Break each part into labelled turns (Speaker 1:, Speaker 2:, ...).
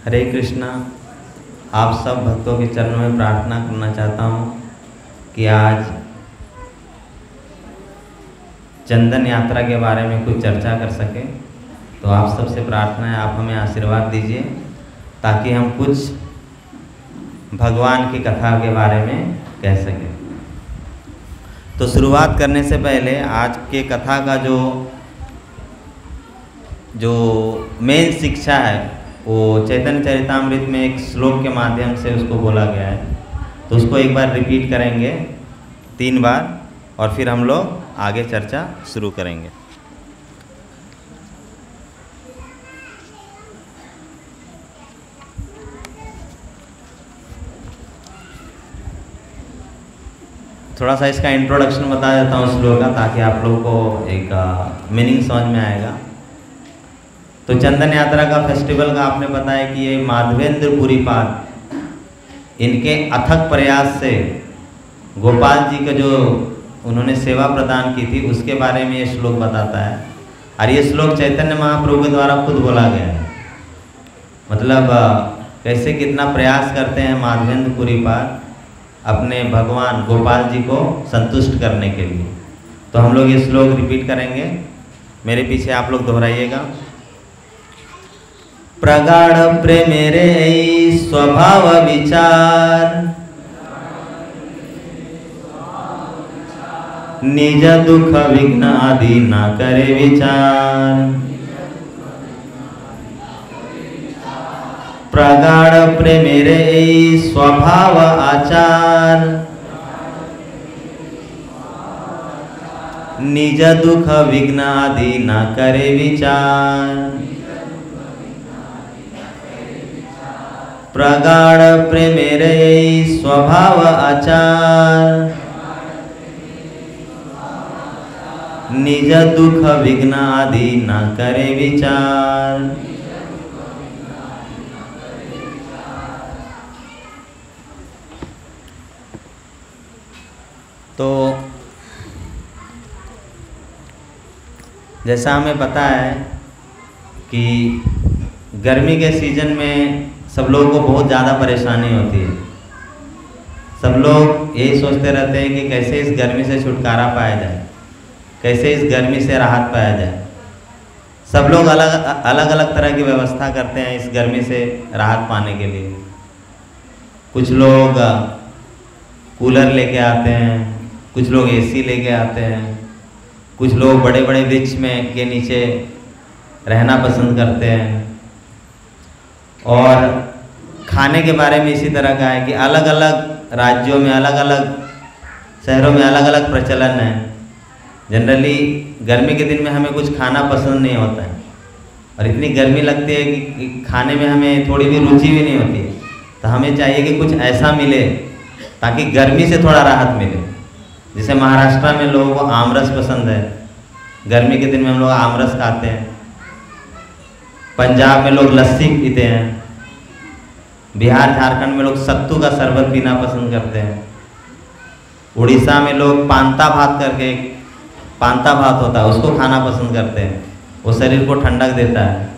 Speaker 1: हरे कृष्णा। आप सब भक्तों के चरणों में प्रार्थना करना चाहता हूँ कि आज चंदन यात्रा के बारे में कुछ चर्चा कर सकें। तो आप सबसे प्रार्थना है, आप हमें आशीर्वाद दीजिए ताकि हम कुछ भगवान की कथा के बारे में कह सकें। तो शुरुआत करने से पहले आज के कथा का जो मेन शिक्षा है वो चैतन्य चरितामृत में एक श्लोक के माध्यम से उसको बोला गया है। तो उसको एक बार रिपीट करेंगे 3 बार और फिर हम लोग आगे चर्चा शुरू करेंगे। थोड़ा सा इसका इंट्रोडक्शन बता देता हूँ श्लोक का, ताकि आप लोगों को एक मीनिंग समझ में आएगा। तो चंदन यात्रा का फेस्टिवल का आपने पता है कि ये माधवेंद्र पुरीपाद इनके अथक प्रयास से गोपाल जी का जो उन्होंने सेवा प्रदान की थी उसके बारे में ये श्लोक बताता है। और ये श्लोक चैतन्य महाप्रभु के द्वारा खुद बोला गया है। मतलब कैसे कितना प्रयास करते हैं माधवेंद्र पुरीपाद अपने भगवान गोपाल जी को संतुष्ट करने के लिए। तो हम लोग ये श्लोक रिपीट करेंगे, मेरे पीछे आप लोग दोहराइएगा। प्रगाढ़ प्रेमेरे स्वभाव विचार, निज दुख विघ्न आदि न करे विचार। प्रगाढ़ प्रेमेरे स्वभाव आचार, निज दुख विघ्न आदि न करे विचार। प्रगाढ़ प्रेमेरे स्वभाव आचार, निज दुख विघ्न आदि न करे विचार। तो जैसा हमें पता है कि गर्मी के सीज़न में सब लोगों को बहुत ज़्यादा परेशानी होती है। सब लोग यही सोचते रहते हैं कि कैसे इस गर्मी से छुटकारा पाया जाए, कैसे इस गर्मी से राहत पाया जाए। सब लोग अलग अलग तरह की व्यवस्था करते हैं इस गर्मी से राहत पाने के लिए। कुछ लोग कूलर लेके आते हैं, कुछ लोग एसी लेके आते हैं, कुछ लोग बड़े बड़े वृक्ष में के नीचे रहना पसंद करते हैं। और खाने के बारे में इसी तरह का है कि अलग अलग राज्यों में, अलग अलग शहरों में अलग अलग प्रचलन है। जनरली गर्मी के दिन में हमें कुछ खाना पसंद नहीं होता है और इतनी गर्मी लगती है कि खाने में हमें थोड़ी भी रुचि भी नहीं होती है। तो हमें चाहिए कि कुछ ऐसा मिले ताकि गर्मी से थोड़ा राहत मिले। जैसे महाराष्ट्र में लोगों को आमरस पसंद है, गर्मी के दिन में हम लोग आमरस खाते हैं। पंजाब में लोग लस्सी पीते हैं, बिहार झारखंड में लोग सत्तू का शरबत पीना पसंद करते हैं। उड़ीसा में लोग पांता भात होता है उसको खाना पसंद करते हैं, वो शरीर को ठंडक देता है।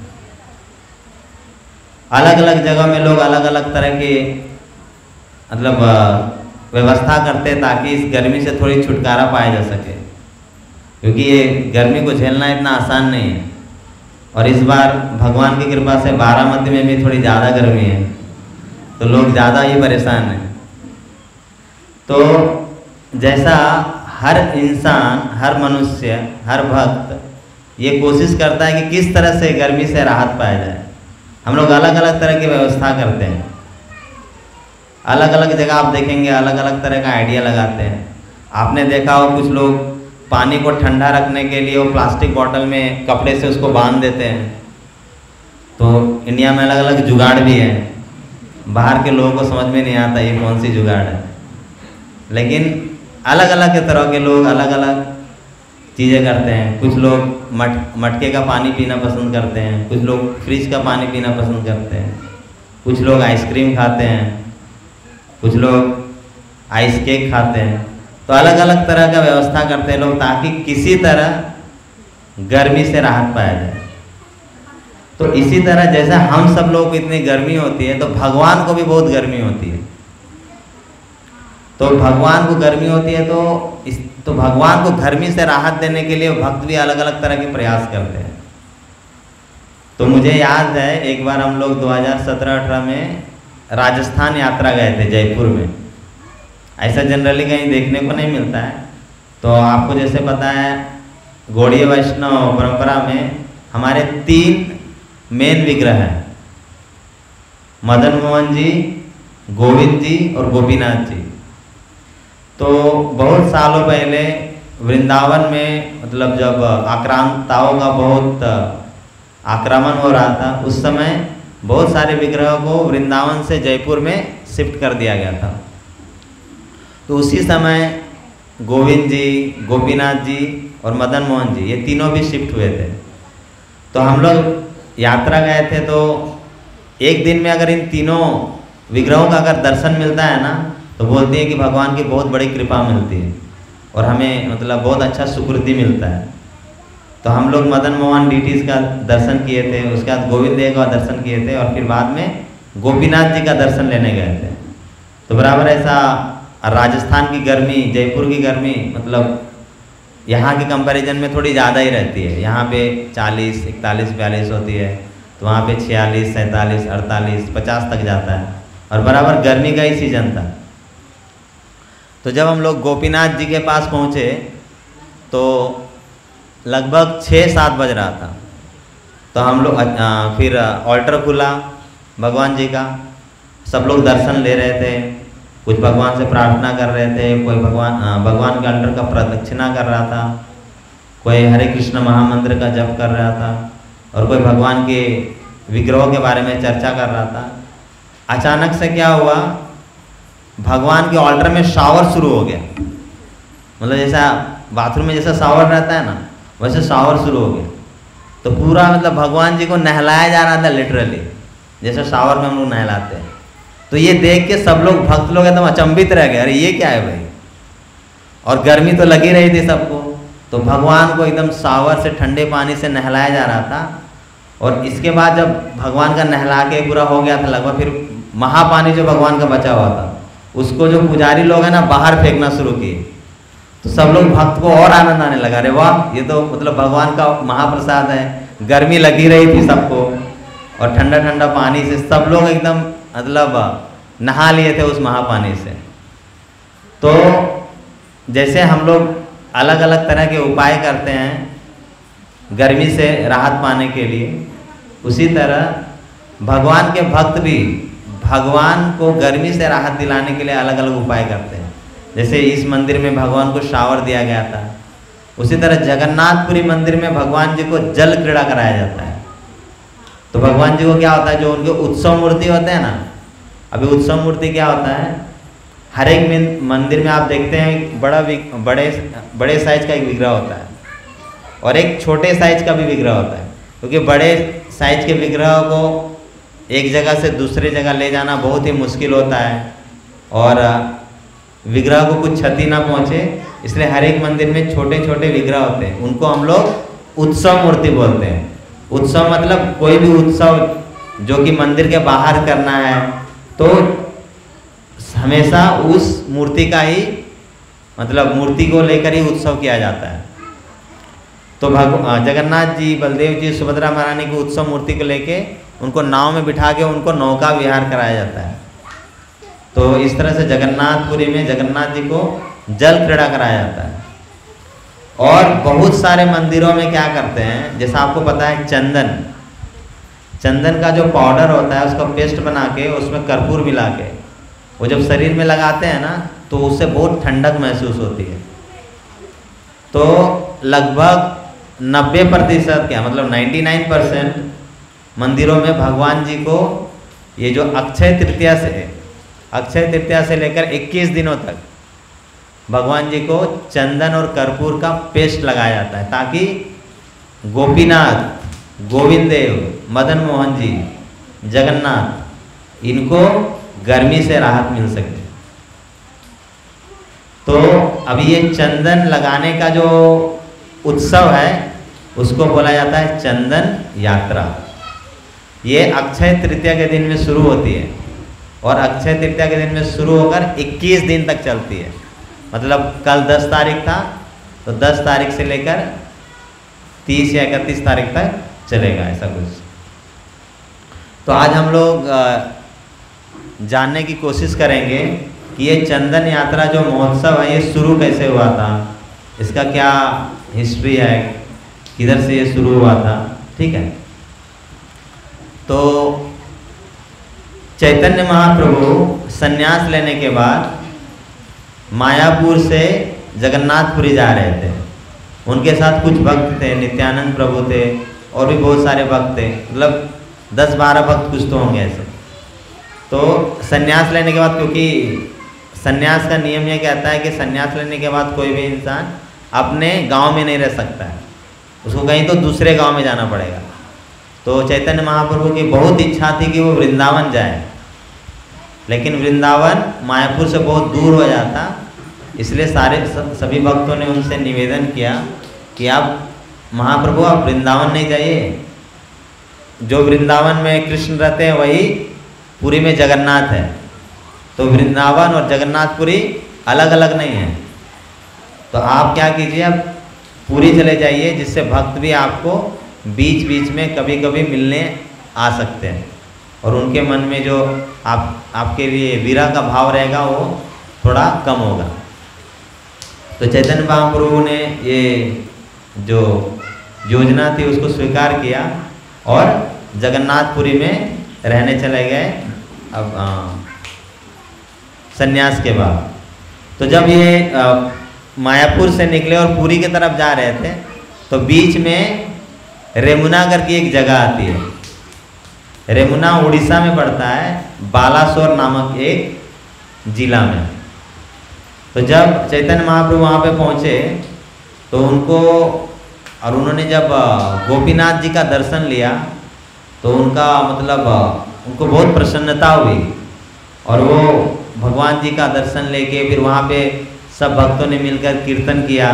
Speaker 1: अलग अलग जगह में लोग अलग अलग तरह के मतलब व्यवस्था करते हैं ताकि इस गर्मी से थोड़ी छुटकारा पाया जा सके, क्योंकि ये गर्मी को झेलना इतना आसान नहीं है। और इस बार भगवान की कृपा से बारामती में भी थोड़ी ज़्यादा गर्मी है, तो लोग ज़्यादा ही परेशान हैं। तो जैसा हर इंसान, हर मनुष्य, हर भक्त ये कोशिश करता है कि किस तरह से गर्मी से राहत पाया जाए, हम लोग अलग अलग तरह की व्यवस्था करते हैं। अलग अलग जगह आप देखेंगे अलग अलग तरह का आइडिया लगाते हैं। आपने देखा हो कुछ लोग पानी को ठंडा रखने के लिए वो प्लास्टिक बॉटल में कपड़े से उसको बांध देते हैं। तो इंडिया में अलग अलग जुगाड़ भी है, बाहर के लोगों को समझ में नहीं आता ये कौन सी जुगाड़ है। लेकिन अलग अलग तरह के लोग अलग अलग चीज़ें करते हैं। कुछ लोग मटके का पानी पीना पसंद करते हैं, कुछ लोग फ्रिज का पानी पीना पसंद करते हैं, कुछ लोग आइसक्रीम खाते हैं, कुछ लोग आइस केक खाते हैं। तो अलग अलग तरह का व्यवस्था करते हैं लोग ताकि किसी तरह गर्मी से राहत पाया जाए। तो इसी तरह जैसा हम सब लोग को इतनी गर्मी होती है तो भगवान को भी बहुत गर्मी होती है। तो भगवान को गर्मी होती है तो भगवान को गर्मी से राहत देने के लिए भक्त भी अलग अलग तरह के प्रयास करते हैं। तो मुझे याद है एक बार हम लोग 2017-18 में राजस्थान यात्रा गए थे जयपुर में। ऐसा जनरली कहीं देखने को नहीं मिलता है। तो आपको जैसे पता है गौड़ीय वैष्णव परंपरा में हमारे 3 मेन विग्रह हैं, मदन मोहन जी, गोविंद जी और गोपीनाथ जी। तो बहुत सालों पहले वृंदावन में मतलब जब आक्रांताओं का बहुत आक्रमण हो रहा था, उस समय बहुत सारे विग्रहों को वृंदावन से जयपुर में शिफ्ट कर दिया गया था। तो उसी समय गोविंद जी, गोपीनाथ जी और मदन मोहन जी ये तीनों भी शिफ्ट हुए थे। तो हम लोग यात्रा गए थे। तो एक दिन में अगर इन तीनों विग्रहों का अगर दर्शन मिलता है ना तो बोलते हैं कि भगवान की बहुत बड़ी कृपा मिलती है और हमें मतलब बहुत अच्छा सुकृति मिलता है। तो हम लोग मदन मोहन डीटीज का दर्शन किए थे, उसके बाद गोविंद देव का दर्शन किए थे और फिर बाद में गोपीनाथ जी का दर्शन लेने गए थे। तो बराबर ऐसा राजस्थान की गर्मी, जयपुर की गर्मी मतलब यहाँ के कंपैरिजन में थोड़ी ज़्यादा ही रहती है। यहाँ पे 40, 41, 42 होती है, तो वहाँ पे 46, 47, 48, 50 तक जाता है और बराबर गर्मी का ही सीजन था। तो जब हम लोग गोपीनाथ जी के पास पहुँचे तो लगभग 6-7 बज रहा था। तो हम लोग फिर ऑल्टर खुला भगवान जी का, सब लोग दर्शन ले रहे थे, कुछ भगवान से प्रार्थना कर रहे थे, कोई भगवान के ऑल्टर का प्रदक्षिणा कर रहा था, कोई हरे कृष्ण महामंत्र का जप कर रहा था और कोई भगवान के विग्रहों के बारे में चर्चा कर रहा था। अचानक से क्या हुआ, भगवान के ऑल्टर में शावर शुरू हो गया। मतलब जैसा बाथरूम में जैसा शावर रहता है ना, वैसे शावर शुरू हो गया। तो पूरा मतलब भगवान जी को नहलाया जा रहा था लिटरली, जैसे शावर में हम लोग नहलाते हैं। तो ये देख के सब लोग भक्त लोग एकदम अचंभित रह गए, अरे ये क्या है भाई। और गर्मी तो लगी रही थी सबको, तो भगवान को एकदम शावर से ठंडे पानी से नहलाया जा रहा था। और इसके बाद जब भगवान का नहला के पूरा हो गया था लगभग, फिर महापानी जो भगवान का बचा हुआ था उसको जो पुजारी लोग हैं ना बाहर फेंकना शुरू किए। तो सब लोग भक्त को और आनंद आने लगा, अरे वाह ये तो मतलब भगवान का महाप्रसाद है। गर्मी लगी रही थी सबको और ठंडा ठंडा पानी से सब लोग एकदम मतलब नहा लिए थे उस महापानी से। तो जैसे हम लोग अलग अलग तरह के उपाय करते हैं गर्मी से राहत पाने के लिए, उसी तरह भगवान के भक्त भी भगवान को गर्मी से राहत दिलाने के लिए अलग अलग उपाय करते हैं। जैसे इस मंदिर में भगवान को शावर दिया गया था, उसी तरह जगन्नाथपुरी मंदिर में भगवान जी को जल क्रीड़ा कराया जाता है। तो भगवान जी को क्या होता है, जो उनके उत्सव मूर्ति होते हैं ना, अभी उत्सव मूर्ति क्या होता है, हर एक मंदिर में आप देखते हैं बड़े साइज का एक विग्रह होता है और एक छोटे साइज का भी विग्रह होता है। क्योंकि बड़े साइज के विग्रह को एक जगह से दूसरी जगह ले जाना बहुत ही मुश्किल होता है और विग्रह को कुछ क्षति ना पहुँचे, इसलिए हर एक मंदिर में छोटे छोटे विग्रह होते हैं, उनको हम लोग उत्सव मूर्ति बोलते हैं। उत्सव मतलब कोई भी उत्सव जो कि मंदिर के बाहर करना है तो हमेशा उस मूर्ति का ही मतलब मूर्ति को लेकर ही उत्सव किया जाता है। तो जगन्नाथ जी, बलदेव जी, सुभद्रा महारानी की उत्सव मूर्ति को लेके उनको नाव में बिठा के उनको नौका विहार कराया जाता है। तो इस तरह से जगन्नाथपुरी में जगन्नाथ जी को जल क्रीड़ा कराया जाता है। और बहुत सारे मंदिरों में क्या करते हैं, जैसा आपको पता है चंदन का जो पाउडर होता है उसका पेस्ट बना के उसमें कर्पूर मिला के वो जब शरीर में लगाते हैं ना तो उससे बहुत ठंडक महसूस होती है। तो लगभग 90% क्या मतलब 99% मंदिरों में भगवान जी को ये जो अक्षय तृतीया से लेकर 21 दिनों तक भगवान जी को चंदन और कर्पूर का पेस्ट लगाया जाता है ताकि गोपीनाथ, गोविंद देव, मदन मोहन जी, जगन्नाथ इनको गर्मी से राहत मिल सके। तो अभी ये चंदन लगाने का जो उत्सव है उसको बोला जाता है चंदन यात्रा। ये अक्षय तृतीया के दिन में शुरू होती है और अक्षय तृतीया के दिन में शुरू होकर 21 दिन तक चलती है। मतलब कल 10 तारीख था तो 10 तारीख से लेकर 30 या 31 तारीख तक चलेगा, ऐसा कुछ। तो आज हम लोग जानने की कोशिश करेंगे कि ये चंदन यात्रा जो महोत्सव है ये शुरू कैसे हुआ था, इसका क्या हिस्ट्री है, किधर से ये शुरू हुआ था, ठीक है। तो चैतन्य महाप्रभु संन्यास लेने के बाद मायापुर से जगन्नाथपुरी जा रहे थे। उनके साथ कुछ भक्त थे, नित्यानंद प्रभु थे और भी बहुत सारे भक्त थे, मतलब 10-12 भक्त कुछ तो होंगे ऐसे। तो संन्यास लेने के बाद, क्योंकि संन्यास का नियम ये कहता है कि संन्यास लेने के बाद कोई भी इंसान अपने गांव में नहीं रह सकता है, उसको कहीं तो दूसरे गांव में जाना पड़ेगा। तो चैतन्य महाप्रभु की बहुत इच्छा थी कि वो वृंदावन जाए, लेकिन वृंदावन मायापुर से बहुत दूर हो जाता, इसलिए सभी भक्तों ने उनसे निवेदन किया कि आप महाप्रभु आप वृंदावन नहीं जाइए, जो वृंदावन में कृष्ण रहते हैं वही पुरी में जगन्नाथ है, तो वृंदावन और जगन्नाथपुरी अलग अलग नहीं है। तो आप क्या कीजिए, आप पुरी चले जाइए, जिससे भक्त भी आपको बीच बीच में कभी कभी मिलने आ सकते हैं और उनके मन में जो आपके लिए विरह का भाव रहेगा वो थोड़ा कम होगा। तो चैतन्य महाप्रभु ने ये जो योजना थी उसको स्वीकार किया और जगन्नाथपुरी में रहने चले गए अब संन्यास के बाद। तो जब ये मायापुर से निकले और पुरी की तरफ जा रहे थे तो बीच में रेमुना करके एक जगह आती है। रेमुना उड़ीसा में पड़ता है, बालासोर नामक एक जिला में। तो जब चैतन्य महाप्रभु वहाँ पे पहुँचे तो उन्होंने जब गोपीनाथ जी का दर्शन लिया तो उनका मतलब उनको बहुत प्रसन्नता हुई और वो भगवान जी का दर्शन लेके फिर वहाँ पे सब भक्तों ने मिलकर कीर्तन किया।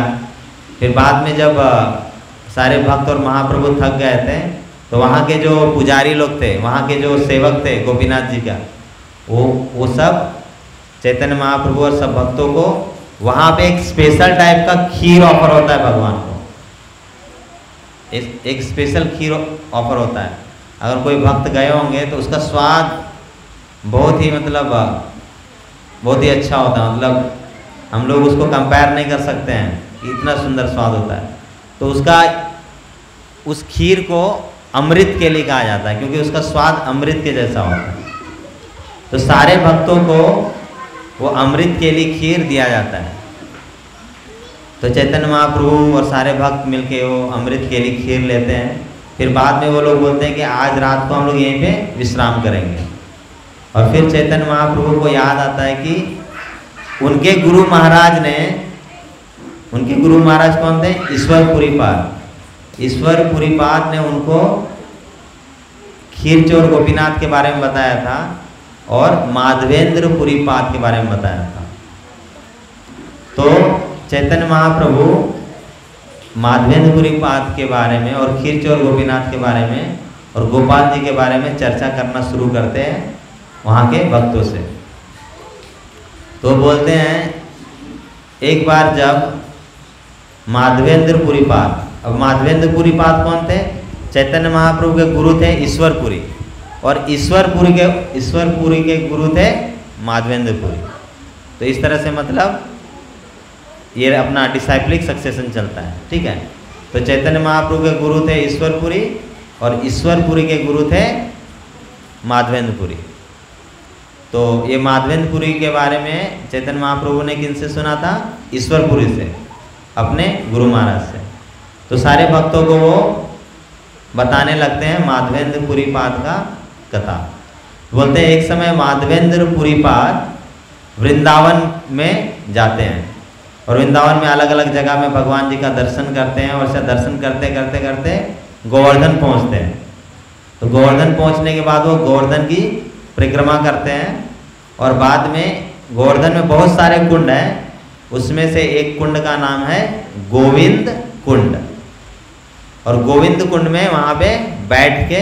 Speaker 1: फिर बाद में जब सारे भक्त और महाप्रभु थक गए थे तो वहाँ के जो पुजारी लोग थे, वहाँ के जो सेवक थे गोपीनाथ जी का, वो सब चैतन्य महाप्रभु और सब भक्तों को वहाँ पे एक स्पेशल टाइप का खीर ऑफर होता है भगवान को, एक स्पेशल खीर ऑफर होता है। अगर कोई भक्त गए होंगे तो उसका स्वाद बहुत ही अच्छा होता है, मतलब हम लोग उसको कंपेयर नहीं कर सकते हैं, इतना सुंदर स्वाद होता है। तो उस खीर को अमृत के लिए कहा जाता है क्योंकि उसका स्वाद अमृत के जैसा होता है। तो सारे भक्तों को वो अमृत के लिए खीर दिया जाता है। तो चैतन्य महाप्रभु और सारे भक्त मिलके वो अमृत के लिए खीर लेते हैं। फिर बाद में वो लोग बोलते हैं कि आज रात को हम लोग यहीं पे विश्राम करेंगे। और फिर चैतन्य महाप्रभु को याद आता है कि उनके गुरु महाराज कौन थे? ईश्वर पुरीपाद ने उनको खीरचोर गोपीनाथ के बारे में बताया था और माधवेंद्र पुरीपाद के बारे में बताया था। तो चैतन्य महाप्रभु माधवेंद्र पुरीपाद के बारे में और खीरचोर गोपीनाथ के बारे में और गोपाल जी के बारे में चर्चा करना शुरू करते हैं वहाँ के भक्तों से। तो बोलते हैं एक बार जब माधवेंद्र पुरीपाद, अब माधवेंद्र पुरीपाद कौन थे? चैतन्य महाप्रभु के गुरु थे ईश्वरपुरी और ईश्वरपुरी के गुरु थे माधवेंद्रपुरी। तो इस तरह से मतलब ये अपना डिसाइप्लिक सक्सेशन चलता है, ठीक है। तो चैतन्य महाप्रभु के गुरु थे ईश्वरपुरी और ईश्वरपुरी के गुरु थे माधवेंद्रपुरी। तो ये माधवेंद्रपुरी के बारे में चैतन्य महाप्रभु ने किनसे सुना था? ईश्वरपुरी से, अपने गुरु महाराज से। तो सारे भक्तों को वो बताने लगते हैं माधवेंद्रपुरीपाद का कथा। बोलते हैं एक समय माधवेंद्रपुरीपाद वृंदावन में जाते हैं और वृंदावन में अलग अलग जगह में भगवान जी का दर्शन करते हैं और ऐसे दर्शन करते करते करते गोवर्धन पहुंचते हैं। तो गोवर्धन पहुंचने के बाद वो गोवर्धन की परिक्रमा करते हैं और बाद में गोवर्धन में बहुत सारे कुंड हैं, उसमें से एक कुंड का नाम है गोविंद कुंड। और गोविंद कुंड में वहाँ पे बैठ के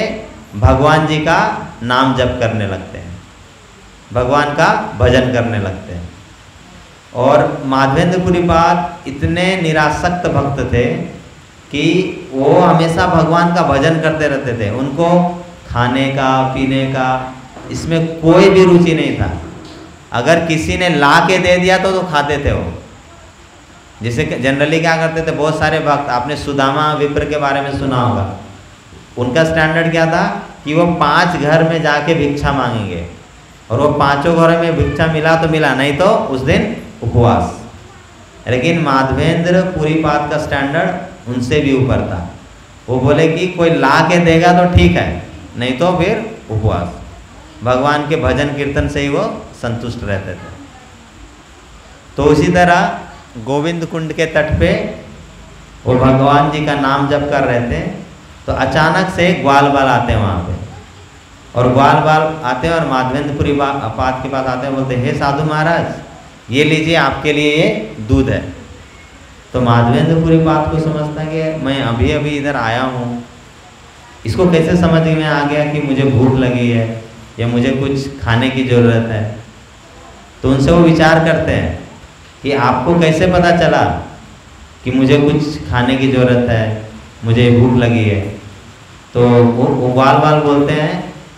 Speaker 1: भगवान जी का नाम जप करने लगते हैं, भगवान का भजन करने लगते हैं। और माधवेंद्रपुरी पाद इतने निरासक्त भक्त थे कि वो हमेशा भगवान का भजन करते रहते थे। उनको खाने का पीने का इसमें कोई भी रुचि नहीं था। अगर किसी ने ला के दे दिया तो खाते थे वो। जैसे जनरली क्या करते थे बहुत सारे भक्त, आपने सुदामा विप्र के बारे में सुना होगा। उनका स्टैंडर्ड क्या था कि वो 5 घर में जाके भिक्षा मांगेंगे, और वो 5 घरों में भिक्षा मिला तो मिला, नहीं तो उस दिन उपवास। लेकिन माधवेंद्र पुरी पाद का स्टैंडर्ड उनसे भी ऊपर था। वो बोले कि कोई ला के देगा तो ठीक है, नहीं तो फिर उपवास। भगवान के भजन कीर्तन से ही वो संतुष्ट रहते थे। तो उसी तरह गोविंद कुंड के तट पे वो भगवान जी का नाम जप कर रहे थे, तो अचानक से ग्वाल बाल आते हैं वहाँ पे। और ग्वाल बाल आते हैं और माधवेंद्रपुरी पाद के पास आते हैं, बोलते हे साधु महाराज, ये लीजिए आपके लिए ये दूध है। तो माधवेंद्रपुरी पाद को समझता कि मैं अभी अभी इधर आया हूँ, इसको कैसे समझ में आ गया कि मुझे भूख लगी है या मुझे कुछ खाने की ज़रूरत है। तो उनसे वो विचार करते हैं कि आपको कैसे पता चला कि मुझे कुछ खाने की ज़रूरत है, मुझे भूख लगी है। तो वो ग्वाल बाल बोलते हैं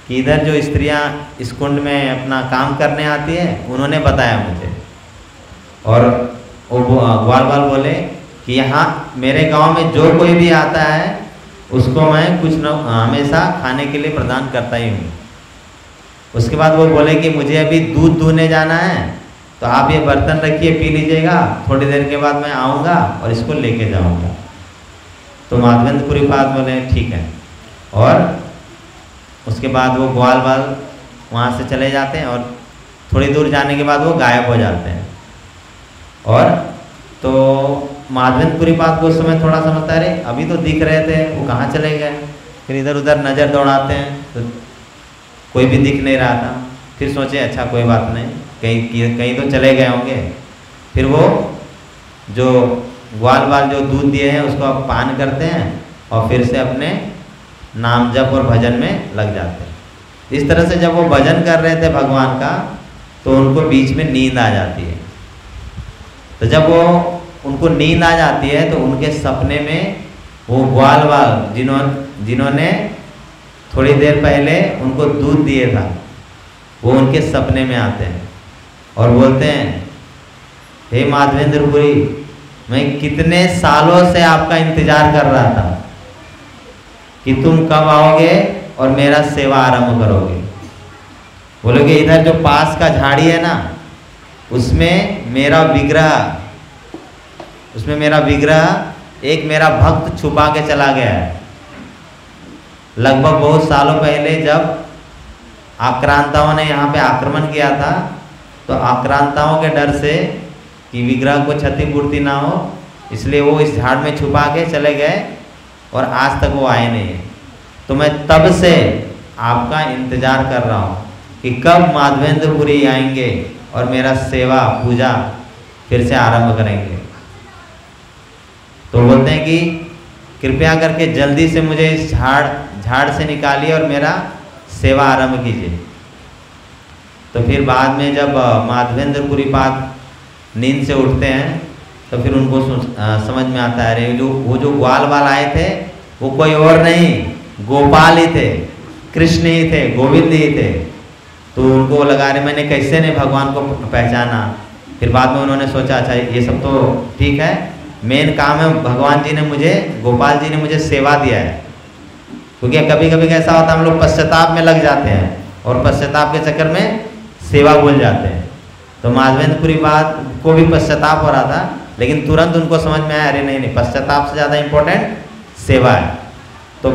Speaker 1: कि इधर जो स्त्रियां इस कुंड में अपना काम करने आती है उन्होंने बताया मुझे। और वो ग्वाल बाल बोले कि यहाँ मेरे गांव में जो कोई भी आता है उसको मैं कुछ न हमेशा खाने के लिए प्रदान करता ही हूँ। उसके बाद वो बोले कि मुझे अभी दूध दूहने जाना है, तो आप ये बर्तन रखिए, पी लीजिएगा, थोड़ी देर के बाद मैं आऊँगा और इसको लेके जाऊँगा। तो माधवेंद्रपुरी पाद बोले ठीक है। और उसके बाद वो ग्वाल बाल वहाँ से चले जाते हैं और थोड़ी दूर जाने के बाद वो गायब हो जाते हैं। और तो माधवेंद्रपुरी पाद को उस समय थोड़ा समझता है, अभी तो दिख रहे थे, वो कहाँ चले गए। फिर इधर उधर नज़र दौड़ाते हैं तो कोई भी दिख नहीं रहा था। फिर सोचे अच्छा कोई बात नहीं, कहीं तो चले गए होंगे। फिर वो जो ग्वाल बाल जो दूध दिए हैं उसको आप पान करते हैं और फिर से अपने नाम जप और भजन में लग जाते हैं। इस तरह से जब वो भजन कर रहे थे भगवान का, तो उनको बीच में नींद आ जाती है। तो जब वो उनको नींद आ जाती है तो उनके सपने में वो ग्वाल बाल जिन्होंने थोड़ी देर पहले उनको दूध दिए था, वो उनके सपने में आते हैं और बोलते हैं हे माधवेंद्रपुरी, मैं कितने सालों से आपका इंतजार कर रहा था कि तुम कब आओगे और मेरा सेवा आरंभ करोगे। बोलोगे इधर जो पास का झाड़ी है ना, उसमें मेरा विग्रह एक मेरा भक्त छुपा के चला गया है। लगभग बहुत सालों पहले जब आक्रांताओं ने यहाँ पे आक्रमण किया था, तो आक्रांताओं के डर से कि विग्रह को क्षतिपूर्ति ना हो, इसलिए वो इस झाड़ में छुपा के चले गए और आज तक वो आए नहीं है। तो मैं तब से आपका इंतजार कर रहा हूँ कि कब माधवेंद्रपुरी आएंगे और मेरा सेवा पूजा फिर से आरंभ करेंगे। तो बोलते हैं कि कृपया करके जल्दी से मुझे इस झाड़ से निकालिए और मेरा सेवा आरंभ कीजिए। तो फिर बाद में जब माधवेंद्रपुरी पाद नींद से उठते हैं तो फिर उनको समझ में आता है, अरे वो जो ग्वाल बाल आए थे वो कोई और नहीं, गोपाल ही थे, कृष्ण ही थे, गोविंद ही थे। तो उनको लगा रहे मैंने कैसे नहीं भगवान को पहचाना। फिर बाद में उन्होंने सोचा अच्छा ये सब तो ठीक है, मेन काम है भगवान जी ने मुझे, गोपाल जी ने मुझे सेवा दिया है। क्योंकि कभी कभी कैसा होता है हम लोग पश्चाताप में लग जाते हैं और पश्चाताप के चक्कर में सेवा भूल जाते हैं। तो माधवेंद्रपुरी पाद को भी पश्चाताप हो रहा था, लेकिन तुरंत उनको समझ में आया अरे नहीं, पश्चाताप से ज़्यादा इम्पोर्टेंट सेवा है। तो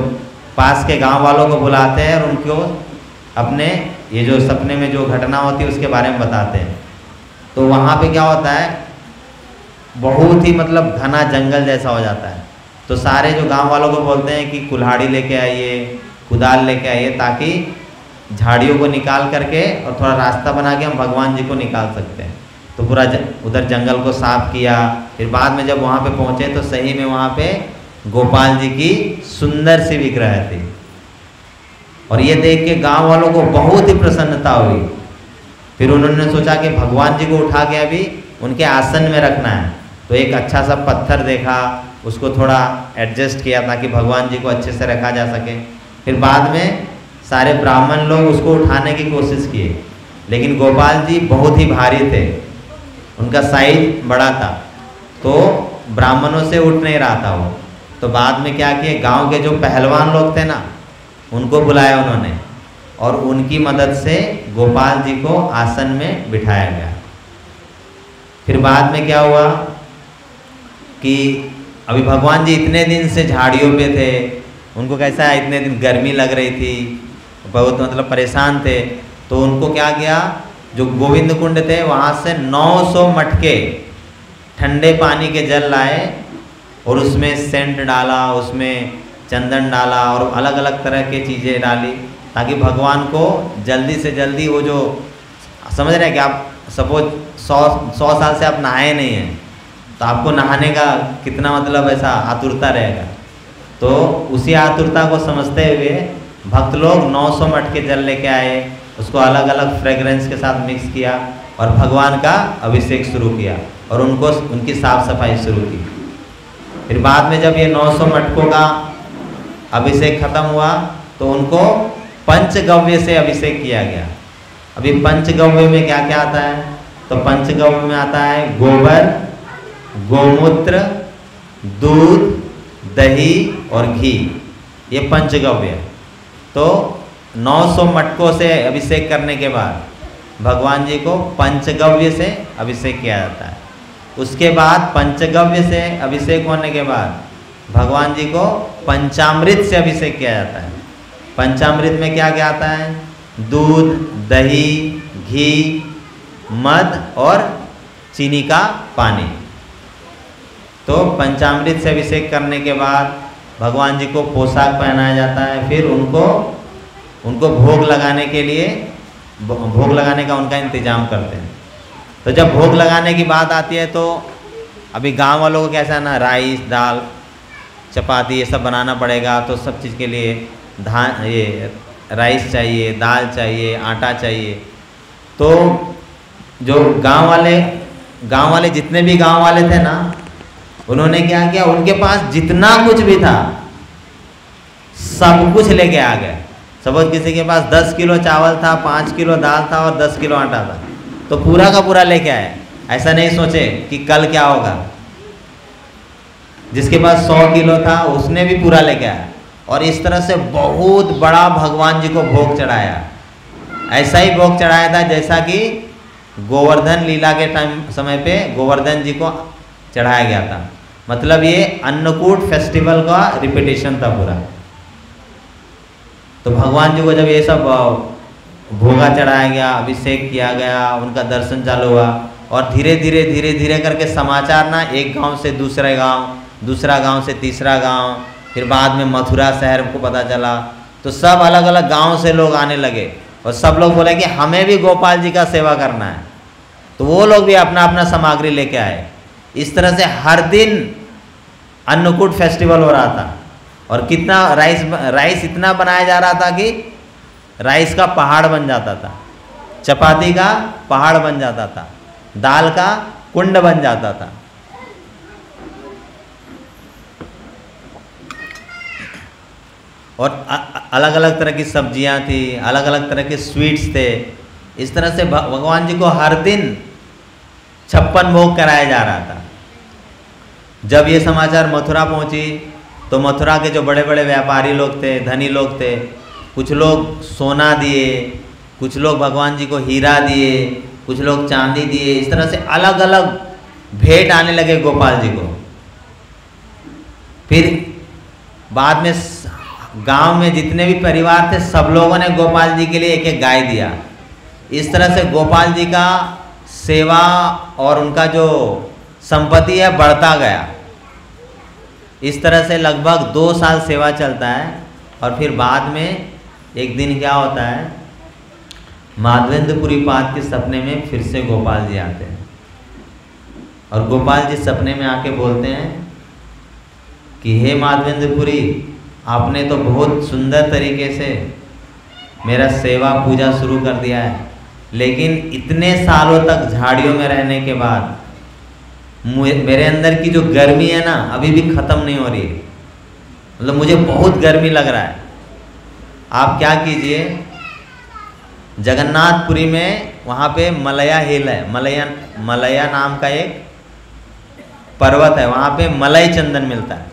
Speaker 1: पास के गांव वालों को बुलाते हैं और उनको अपने ये जो सपने में जो घटना होती है उसके बारे में बताते हैं। तो वहाँ पे क्या होता है, बहुत ही मतलब घना जंगल जैसा हो जाता है। तो सारे जो गांव वालों को बोलते हैं कि कुल्हाड़ी लेके आइए, कुदाल लेके आइए, ताकि झाड़ियों को निकाल करके और थोड़ा रास्ता बना के हम भगवान जी को निकाल सकते हैं। तो पूरा उधर जंगल को साफ किया। फिर बाद में जब वहाँ पे पहुँचे तो सही में वहाँ पे गोपाल जी की सुंदर सी विग्रह थी। और ये देख के गांव वालों को बहुत ही प्रसन्नता हुई। फिर उन्होंने सोचा कि भगवान जी को उठा के अभी उनके आसन में रखना है। तो एक अच्छा सा पत्थर देखा, उसको थोड़ा एडजस्ट किया ताकि भगवान जी को अच्छे से रखा जा सके। फिर बाद में सारे ब्राह्मण लोग उसको उठाने की कोशिश किए, लेकिन गोपाल जी बहुत ही भारी थे, उनका साइज बड़ा था, तो ब्राह्मणों से उठ नहीं रहा था वो। तो बाद में क्या किए, गांव के जो पहलवान लोग थे ना, उनको बुलाया उन्होंने, और उनकी मदद से गोपाल जी को आसन में बिठाया गया। फिर बाद में क्या हुआ कि अभी भगवान जी इतने दिन से झाड़ियों पे थे, उनको कैसा है, इतने दिन गर्मी लग रही थी, बहुत मतलब परेशान थे। तो उनको क्या किया, जो गोविंद कुंड थे वहाँ से 900 मटके ठंडे पानी के जल लाए और उसमें सेंट डाला, उसमें चंदन डाला और अलग अलग तरह की चीज़ें डाली, ताकि भगवान को जल्दी से जल्दी वो जो समझ रहे हैं कि आप सपोज 100 साल से आप नहाए नहीं हैं, तो आपको नहाने का कितना मतलब ऐसा आतुरता रहेगा। तो उसी आतुरता को समझते हुए भक्त लोग 900 मटके जल लेके आए, उसको अलग अलग फ्रेग्रेंस के साथ मिक्स किया और भगवान का अभिषेक शुरू किया और उनको उनकी साफ सफाई शुरू की। फिर बाद में जब ये 900 मटकों का अभिषेक खत्म हुआ तो उनको पंचगव्य से अभिषेक किया गया। अभी पंचगव्य में क्या क्या आता है, तो पंचगव्य में आता है गोबर, गोमूत्र, दूध, दही और घी, ये पंचगव्य। तो 900 मटकों से अभिषेक करने के बाद भगवान जी को पंचगव्य से अभिषेक किया जाता है। उसके बाद पंचगव्य से अभिषेक होने के बाद भगवान जी को पंचामृत से अभिषेक किया जाता है। पंचामृत में क्या क्या आता है, दूध, दही, घी, मध और चीनी का पानी। तो पंचामृत से अभिषेक करने के बाद भगवान जी को पोशाक पहनाया जाता है। फिर उनको भोग लगाने के लिए, भोग लगाने का उनका इंतजाम करते हैं। तो जब भोग लगाने की बात आती है तो अभी गांव वालों को कैसा है ना, राइस, दाल, चपाती ये सब बनाना पड़ेगा। तो सब चीज़ के लिए ये राइस चाहिए, दाल चाहिए, आटा चाहिए। तो जो गांव वाले जितने भी गांव वाले थे ना, उन्होंने क्या किया, उनके पास जितना कुछ भी था सब कुछ लेके आ गए। सपोज किसी के पास 10 किलो चावल था, 5 किलो दाल था और 10 किलो आटा था, तो पूरा का पूरा लेके आए। ऐसा नहीं सोचे कि कल क्या होगा। जिसके पास 100 किलो था उसने भी पूरा लेके आया और इस तरह से बहुत बड़ा भगवान जी को भोग चढ़ाया। ऐसा ही भोग चढ़ाया था जैसा कि गोवर्धन लीला के समय पे गोवर्धन जी को चढ़ाया गया था। मतलब ये अन्नकूट फेस्टिवल का रिपीटेशन था पूरा। तो भगवान जी को जब ये सब भोगा चढ़ाया गया, अभिषेक किया गया, उनका दर्शन चालू हुआ और धीरे धीरे करके समाचार ना एक गांव से दूसरे गांव, दूसरा गांव से तीसरा गांव, फिर बाद में मथुरा शहर को पता चला। तो सब अलग अलग गांव से लोग आने लगे और सब लोग बोले कि हमें भी गोपाल जी का सेवा करना है। तो वो लोग भी अपना अपना सामग्री लेके आए। इस तरह से हर दिन अन्नकूट फेस्टिवल हो रहा था और कितना राइस इतना बनाया जा रहा था कि राइस का पहाड़ बन जाता था, चपाती का पहाड़ बन जाता था, दाल का कुंड बन जाता था। और अलग अलग तरह की सब्जियां थी, अलग अलग तरह के स्वीट्स थे। इस तरह से भगवान जी को हर दिन 56 भोग कराया जा रहा था। जब ये समाचार मथुरा पहुंची तो मथुरा के जो बड़े बड़े व्यापारी लोग थे, धनी लोग थे, कुछ लोग सोना दिए, कुछ लोग भगवान जी को हीरा दिए, कुछ लोग चांदी दिए। इस तरह से अलग अलग भेंट आने लगे गोपाल जी को। फिर बाद में गांव में जितने भी परिवार थे सब लोगों ने गोपाल जी के लिए एक एक गाय दिया। इस तरह से गोपाल जी का सेवा और उनका जो संपत्ति है बढ़ता गया। इस तरह से लगभग 2 साल सेवा चलता है और फिर बाद में एक दिन क्या होता है, माधवेंद्रपुरी पाद के सपने में फिर से गोपाल जी आते हैं और गोपाल जी सपने में आके बोलते हैं कि हे माधवेंद्रपुरी, आपने तो बहुत सुंदर तरीके से मेरा सेवा पूजा शुरू कर दिया है, लेकिन इतने सालों तक झाड़ियों में रहने के बाद मेरे अंदर की जो गर्मी है ना अभी भी ख़त्म नहीं हो रही है। मतलब मुझे बहुत गर्मी लग रहा है। आप क्या कीजिए, जगन्नाथपुरी में वहाँ पे मलया हिल है, मलया नाम का एक पर्वत है, वहाँ पे मलई चंदन मिलता है।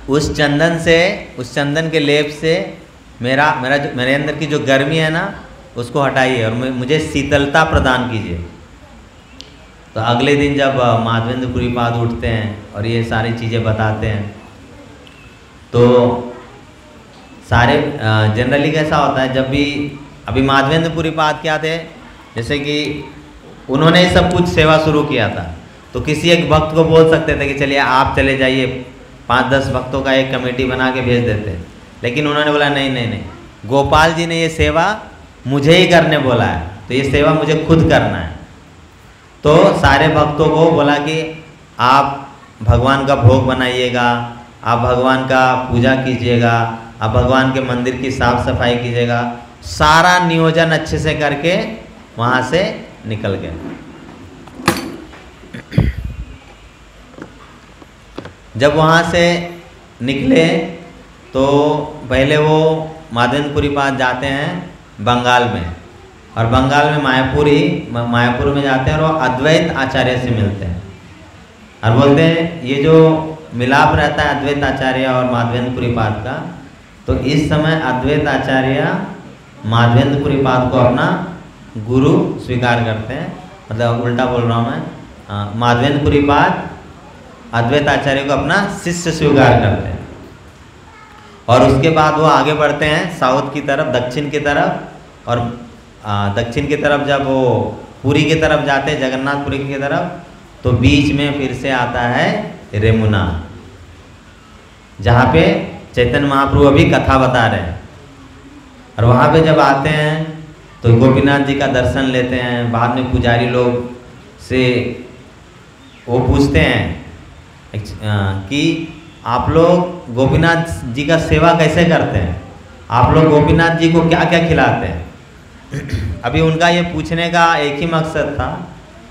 Speaker 1: उस चंदन के लेप से मेरे अंदर की जो गर्मी है ना उसको हटाइए और मुझे शीतलता प्रदान कीजिए। तो अगले दिन जब माधवेंद्रपुरी पाद उठते हैं और ये सारी चीज़ें बताते हैं तो सारे जनरली कैसा होता है, जब भी अभी माधवेंद्रपुरी पाद क्या थे, जैसे कि उन्होंने सब कुछ सेवा शुरू किया था, तो किसी एक भक्त को बोल सकते थे कि चलिए आप चले जाइए, 5-10 भक्तों का एक कमेटी बना के भेज देते। लेकिन उन्होंने बोला नहीं, गोपाल जी ने ये सेवा मुझे ही करने बोला है, तो ये सेवा मुझे खुद करना है। तो सारे भक्तों को बोला कि आप भगवान का भोग बनाइएगा, आप भगवान का पूजा कीजिएगा, आप भगवान के मंदिर की साफ सफाई कीजिएगा। सारा नियोजन अच्छे से करके वहाँ से निकल गए। जब वहाँ से निकले तो पहले वो माधवेंद्रपुरी पास जाते हैं बंगाल में, और बंगाल में मायापुर में जाते हैं और वो अद्वैत आचार्य से मिलते हैं और बोलते हैं ये जो मिलाप रहता है अद्वैत आचार्य और माधवेंद्रपुरी पाद का, तो इस समय अद्वैत आचार्य माधवेंद्रपुरी पाद को अपना गुरु स्वीकार करते हैं। मतलब उल्टा बोल रहा हूँ मैं, माधवेंद्रपुरी पाद अद्वैत आचार्य को अपना शिष्य स्वीकार करते हैं। और उसके बाद वो आगे बढ़ते हैं साउथ की तरफ, दक्षिण की तरफ, और दक्षिण की तरफ जब वो पुरी की तरफ जाते हैं, जगन्नाथपुरी की तरफ, तो बीच में फिर से आता है रेमुना, जहाँ पे चैतन्य महाप्रभु अभी कथा बता रहे हैं। और वहाँ पे जब आते हैं तो गोपीनाथ जी का दर्शन लेते हैं। बाद में पुजारी लोग से वो पूछते हैं कि आप लोग गोपीनाथ जी का सेवा कैसे करते हैं, आप लोग गोपीनाथ जी को क्या क्या खिलाते हैं। अभी उनका ये पूछने का एक ही मकसद था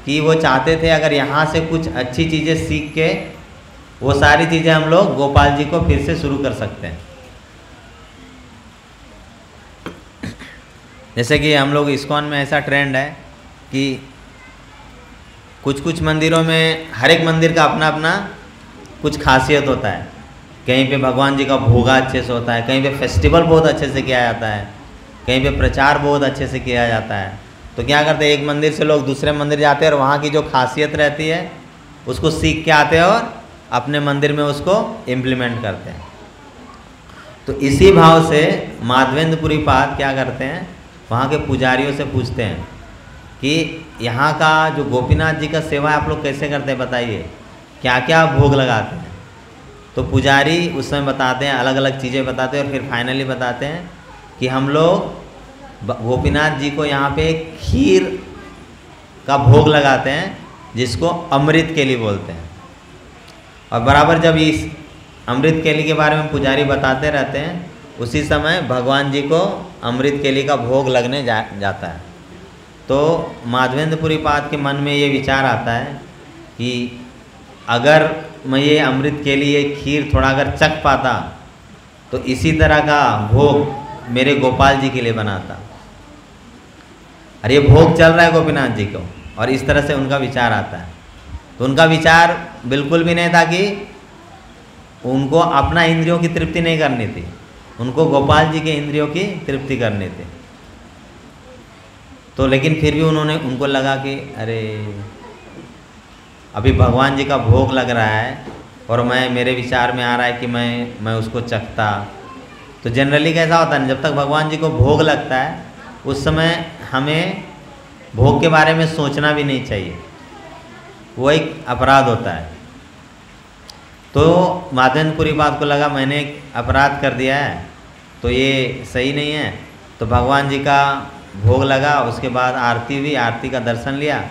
Speaker 1: कि वो चाहते थे अगर यहाँ से कुछ अच्छी चीज़ें सीख के वो सारी चीज़ें हम लोग गोपाल जी को फिर से शुरू कर सकते हैं। जैसे कि हम लोग इस्कॉन में ऐसा ट्रेंड है कि कुछ मंदिरों में हर एक मंदिर का अपना अपना कुछ खासियत होता है। कहीं पे भगवान जी का भोगा अच्छे से होता है, कहीं पे फेस्टिवल बहुत अच्छे से किया जाता है, कहीं पे प्रचार बहुत अच्छे से किया जाता है। तो क्या करते हैं, एक मंदिर से लोग दूसरे मंदिर जाते हैं और वहाँ की जो खासियत रहती है उसको सीख के आते हैं और अपने मंदिर में उसको इम्प्लीमेंट करते हैं। तो इसी भाव से माधवेंद्रपुरी पाद क्या करते हैं, वहाँ के पुजारियों से पूछते हैं कि यहाँ का जो गोपीनाथ जी का सेवा आप लोग कैसे करते हैं, बताइए क्या क्या भोग लगाते हैं। तो पुजारी उस समय बताते हैं, अलग अलग चीज़ें बताते हैं और फिर फाइनली बताते हैं कि हम लोग गोपीनाथ जी को यहाँ पे खीर का भोग लगाते हैं जिसको अमृत केली बोलते हैं। और बराबर जब इस अमृत केली के बारे में पुजारी बताते रहते हैं, उसी समय भगवान जी को अमृत केली का भोग लगने जाता है। तो माधवेंद्रपुरी पाद के मन में ये विचार आता है कि अगर मैं ये अमृत केली, ये खीर थोड़ा अगर चख पाता तो इसी तरह का भोग मेरे गोपाल जी के लिए बनाता। और ये भोग चल रहा है गोपीनाथ जी को, और इस तरह से उनका विचार आता है। तो उनका विचार बिल्कुल भी नहीं था कि उनको अपना इंद्रियों की तृप्ति नहीं करनी थी, उनको गोपाल जी के इंद्रियों की तृप्ति करनी थी। तो लेकिन फिर भी उनको लगा कि अरे अभी भगवान जी का भोग लग रहा है और मेरे विचार में आ रहा है कि मैं उसको चखता। तो जनरली कैसा होता है, जब तक भगवान जी को भोग लगता है उस समय हमें भोग के बारे में सोचना भी नहीं चाहिए, वो एक अपराध होता है। तो माधवेंद्रपुरी पाद को लगा मैंने एक अपराध कर दिया है, तो ये सही नहीं है। तो भगवान जी का भोग लगा, उसके बाद आरती हुई, आरती का दर्शन लिया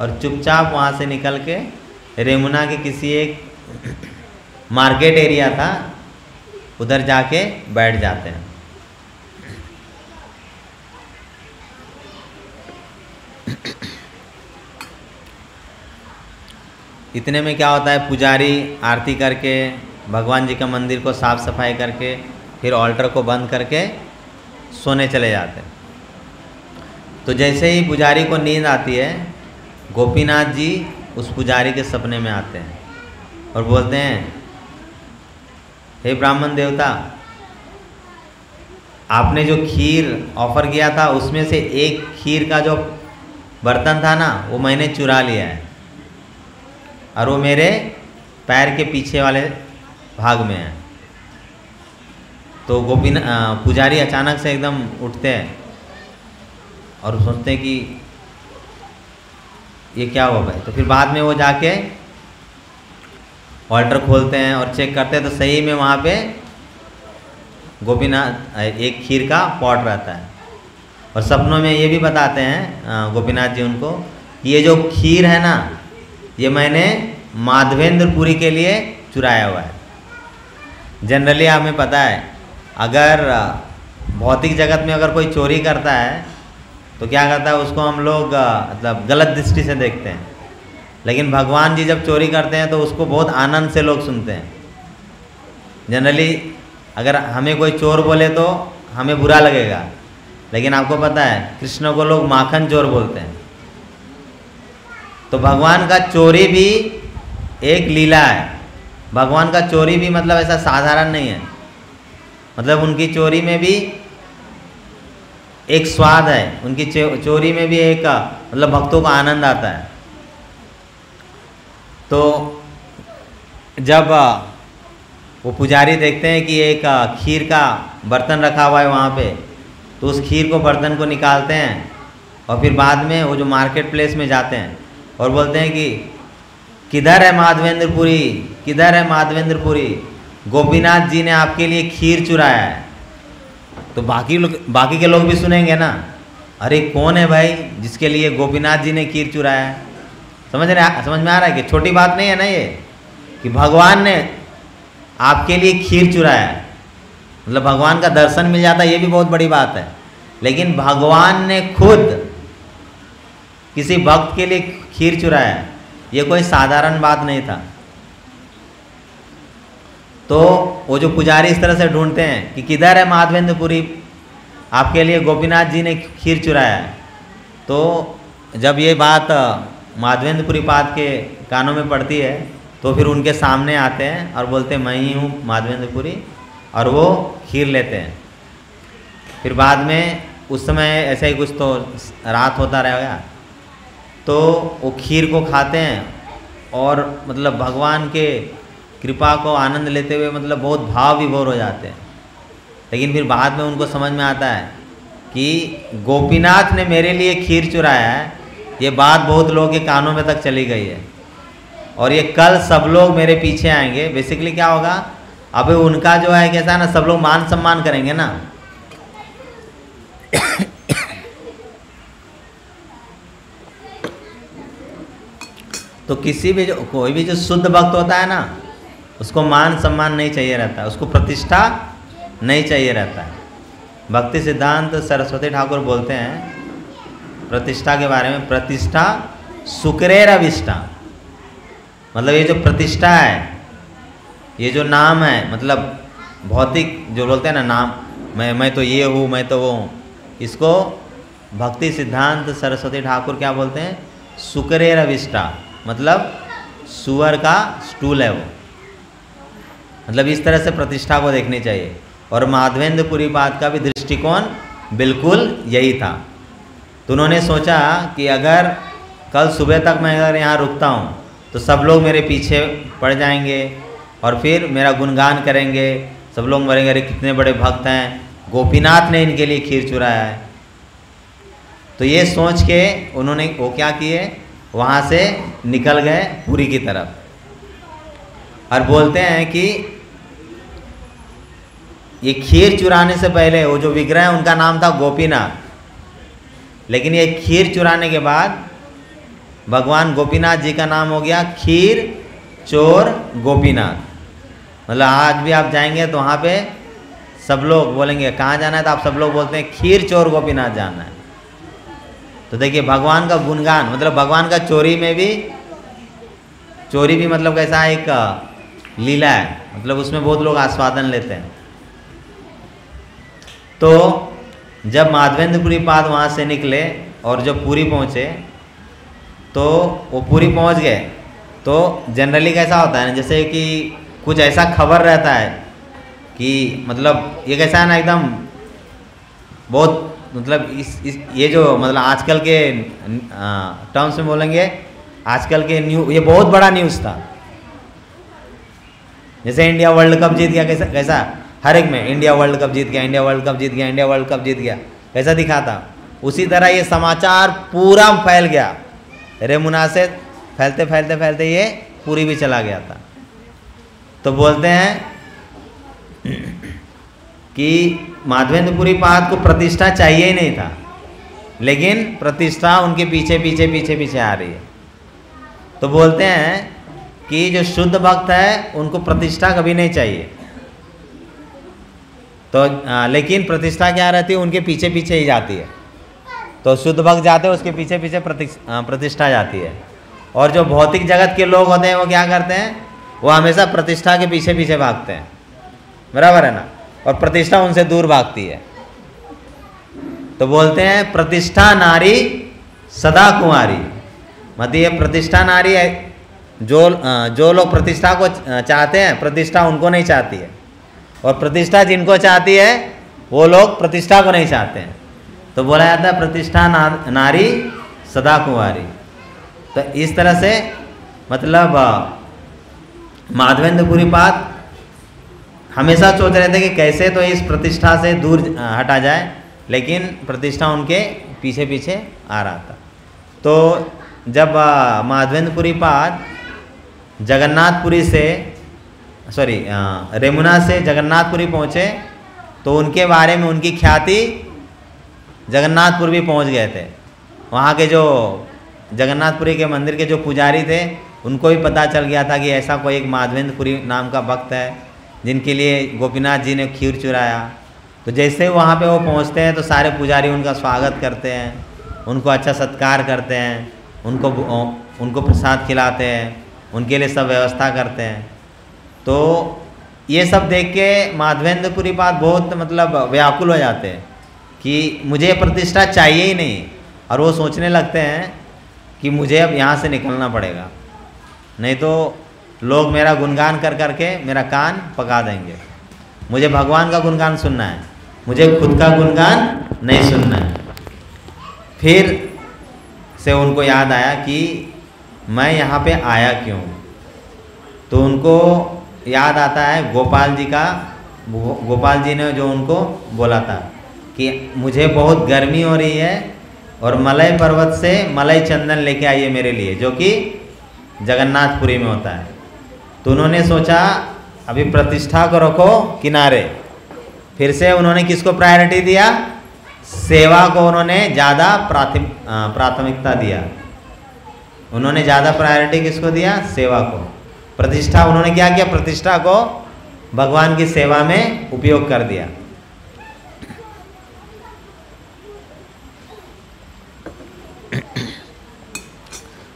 Speaker 1: और चुपचाप वहाँ से निकल के रेमुना के किसी एक मार्केट एरिया था उधर जाके बैठ जाते हैं। इतने में क्या होता है, पुजारी आरती करके भगवान जी का मंदिर को साफ सफाई करके फिर ऑल्टर को बंद करके सोने चले जाते हैं। तो जैसे ही पुजारी को नींद आती है, गोपीनाथ जी उस पुजारी के सपने में आते हैं और बोलते हैं, हे ब्राह्मण देवता, आपने जो खीर ऑफर किया था उसमें से एक खीर का जो बर्तन था ना, वो मैंने चुरा लिया है और वो मेरे पैर के पीछे वाले भाग में है। तो पुजारी अचानक से एकदम उठते हैं और सोचते हैं कि ये क्या हुआ भाई। तो फिर बाद में वो जाके ऑल्टर खोलते हैं और चेक करते हैं, तो सही में वहाँ पे गोपीनाथ एक खीर का पॉट रहता है। और सपनों में ये भी बताते हैं गोपीनाथ जी उनको कि ये जो खीर है ना, ये मैंने माधवेंद्रपुरी के लिए चुराया हुआ है। जनरली हमें पता है, अगर भौतिक जगत में अगर कोई चोरी करता है तो क्या करता है, उसको हम लोग मतलब गलत दृष्टि से देखते हैं। लेकिन भगवान जी जब चोरी करते हैं तो उसको बहुत आनंद से लोग सुनते हैं। जनरली अगर हमें कोई चोर बोले तो हमें बुरा लगेगा, लेकिन आपको पता है कृष्ण को लोग माखन चोर बोलते हैं। तो भगवान का चोरी भी एक लीला है। भगवान का चोरी भी मतलब ऐसा साधारण नहीं है, मतलब उनकी चोरी में भी एक स्वाद है, उनकी चोरी में भी एक मतलब भक्तों को आनंद आता है। तो जब वो पुजारी देखते हैं कि एक खीर का बर्तन रखा हुआ है वहाँ पे, तो उस खीर को बर्तन को निकालते हैं और फिर बाद में वो जो मार्केट प्लेस में जाते हैं और बोलते हैं कि किधर है माधवेंद्रपुरी, किधर है माधवेंद्रपुरी, गोपीनाथ जी ने आपके लिए खीर चुराया है। तो बाकी के लोग भी सुनेंगे ना, अरे कौन है भाई जिसके लिए गोपीनाथ जी ने खीर चुराया है। समझ में आ रहा है कि छोटी बात नहीं है ना ये, कि भगवान ने आपके लिए खीर चुराया है, मतलब भगवान का दर्शन मिल जाता है, ये भी बहुत बड़ी बात है। लेकिन भगवान ने खुद किसी भक्त के लिए खीर चुराया है, ये कोई साधारण बात नहीं था। तो वो जो पुजारी इस तरह से ढूंढते हैं कि किधर है माधवेंद्रपुरी, आपके लिए गोपीनाथ जी ने खीर चुराया है। तो जब ये बात माधवेंद्रपुरी पाद के कानों में पड़ती है तो फिर उनके सामने आते हैं और बोलते हैं मैं ही हूँ माधवेंद्रपुरी, और वो खीर लेते हैं। फिर बाद में उस समय ऐसा ही कुछ तो रात होता रहेगा, तो वो खीर को खाते हैं और मतलब भगवान के कृपा को आनंद लेते हुए मतलब बहुत भाव विभोर हो जाते हैं। लेकिन फिर बाद में उनको समझ में आता है कि गोपीनाथ ने मेरे लिए खीर चुराया है, ये बात बहुत लोगों के कानों में तक चली गई है और ये कल सब लोग मेरे पीछे आएंगे। बेसिकली क्या होगा, अब उनका जो है कैसा ना, सब लोग मान सम्मान करेंगे ना। तो कोई भी जो शुद्ध भक्त होता है ना, उसको मान सम्मान नहीं चाहिए रहता है, उसको प्रतिष्ठा नहीं चाहिए रहता है। भक्ति सिद्धांत सरस्वती ठाकुर बोलते हैं प्रतिष्ठा के बारे में, प्रतिष्ठा सुकरेर अविष्टा, मतलब ये जो प्रतिष्ठा है, ये जो नाम है, मतलब भौतिक जो बोलते हैं ना नाम, मैं तो ये हूँ, मैं तो वो हूँ, इसको भक्ति सिद्धांत सरस्वती ठाकुर क्या बोलते हैं, सुकरेर अविष्टा, मतलब सुअर का स्टूल है वो। मतलब इस तरह से प्रतिष्ठा को देखनी चाहिए। और माधवेंद्रपुरी पाद का भी दृष्टिकोण बिल्कुल यही था। तो उन्होंने सोचा कि अगर कल सुबह तक मैं अगर यहाँ रुकता हूँ तो सब लोग मेरे पीछे पड़ जाएंगे और फिर मेरा गुणगान करेंगे, सब लोग मरेंगे, अरे कितने बड़े भक्त हैं, गोपीनाथ ने इनके लिए खीर चुराया है। तो ये सोच के उन्होंने वो क्या किए, वहाँ से निकल गए पुरी की तरफ और बोलते हैं कि ये खीर चुराने से पहले वो जो विग्रह है उनका नाम था गोपीनाथ, लेकिन ये खीर चुराने के बाद भगवान गोपीनाथ जी का नाम हो गया खीर चोर गोपीनाथ। मतलब आज भी आप जाएंगे तो वहाँ पे सब लोग बोलेंगे कहाँ जाना है, तो आप सब लोग बोलते हैं खीर चोर गोपीनाथ जाना है। तो देखिए भगवान का गुणगान, मतलब भगवान का चोरी में भी चोरी भी मतलब कैसा एक लीला है, मतलब उसमें बहुत लोग आस्वादन लेते हैं। तो जब माधवेंद्रपुरी पाद वहाँ से निकले और जब पुरी पहुँचे तो वो पुरी पहुँच गए, तो जनरली कैसा होता है ना, जैसे कि कुछ ऐसा खबर रहता है कि मतलब ये कैसा है ना, एकदम बहुत मतलब इस ये जो मतलब आजकल के टर्म्स में बोलेंगे, आजकल के ये बहुत बड़ा न्यूज़ था। जैसे इंडिया वर्ल्ड कप जीत गया, कैसा कैसा हर एक में इंडिया वर्ल्ड कप जीत गया, इंडिया वर्ल्ड कप जीत गया, इंडिया वर्ल्ड कप जीत गया, कैसा दिखाता। उसी तरह ये समाचार पूरा फैल गया, रेमुना से फैलते फैलते फैलते ये पूरी भी चला गया था। तो बोलते हैं कि माधवेंद्रपुरी पाद को प्रतिष्ठा चाहिए ही नहीं था, लेकिन प्रतिष्ठा उनके पीछे पीछे पीछे पीछे आ रही है। तो बोलते हैं कि जो शुद्ध भक्त है उनको प्रतिष्ठा कभी नहीं चाहिए, तो लेकिन प्रतिष्ठा क्या रहती है, उनके पीछे पीछे ही जाती है। तो शुद्ध भक्त जाते हैं, उसके पीछे पीछे प्रतिष्ठा जाती है। और जो भौतिक जगत के लोग होते हैं वो क्या करते हैं, वो हमेशा प्रतिष्ठा के पीछे पीछे भागते हैं, बराबर है ना, और प्रतिष्ठा उनसे दूर भागती है। तो बोलते हैं प्रतिष्ठा नारी सदा कुंवारी, मतलब ये प्रतिष्ठा नारी है, जो लोग प्रतिष्ठा को चाहते हैं प्रतिष्ठा उनको नहीं चाहती है, और प्रतिष्ठा जिनको चाहती है वो लोग प्रतिष्ठा को नहीं चाहते हैं। तो बोला जाता है प्रतिष्ठा नारी सदा कुंवारी। तो इस तरह से मतलब माधवेंद्रपुरी पाद हमेशा सोच रहे थे कि कैसे तो इस प्रतिष्ठा से दूर हटा जाए, लेकिन प्रतिष्ठा उनके पीछे पीछे आ रहा था। तो जब माधवेंद्रपुरी पाद जगन्नाथपुरी से रेमुना से जगन्नाथपुरी पहुँचे, तो उनके बारे में उनकी ख्याति जगन्नाथपुर भी पहुँच गए थे। वहाँ के जो जगन्नाथपुरी के मंदिर के जो पुजारी थे उनको भी पता चल गया था कि ऐसा कोई एक माधवेंद्रपुरी नाम का भक्त है जिनके लिए गोपीनाथ जी ने खीर चुराया। तो जैसे वहाँ पे वो पहुँचते हैं तो सारे पुजारी उनका स्वागत करते हैं, उनको अच्छा सत्कार करते हैं, उनको प्रसाद खिलाते हैं, उनके लिए सब व्यवस्था करते हैं। तो ये सब देख के माधवेंद्रपुरी पाद बहुत मतलब व्याकुल हो जाते हैं कि मुझे प्रतिष्ठा चाहिए ही नहीं, और वो सोचने लगते हैं कि मुझे अब यहाँ से निकलना पड़ेगा, नहीं तो लोग मेरा गुणगान कर करके मेरा कान पका देंगे। मुझे भगवान का गुणगान सुनना है, मुझे खुद का गुणगान नहीं सुनना है। फिर से उनको याद आया कि मैं यहाँ पे आया क्यों। तो उनको याद आता है गोपाल जी का, गोपाल जी ने जो उनको बोला था कि मुझे बहुत गर्मी हो रही है और मलय पर्वत से मलय चंदन लेके आइए मेरे लिए, जो कि जगन्नाथपुरी में होता है। तो उन्होंने सोचा अभी प्रतिष्ठा को रखो किनारे, फिर से उन्होंने किसको प्रायोरिटी दिया, सेवा को उन्होंने ज़्यादा प्राथमिकता दिया। उन्होंने ज़्यादा प्रायोरिटी किसको दिया, सेवा को। प्रतिष्ठा उन्होंने क्या किया, प्रतिष्ठा को भगवान की सेवा में उपयोग कर दिया।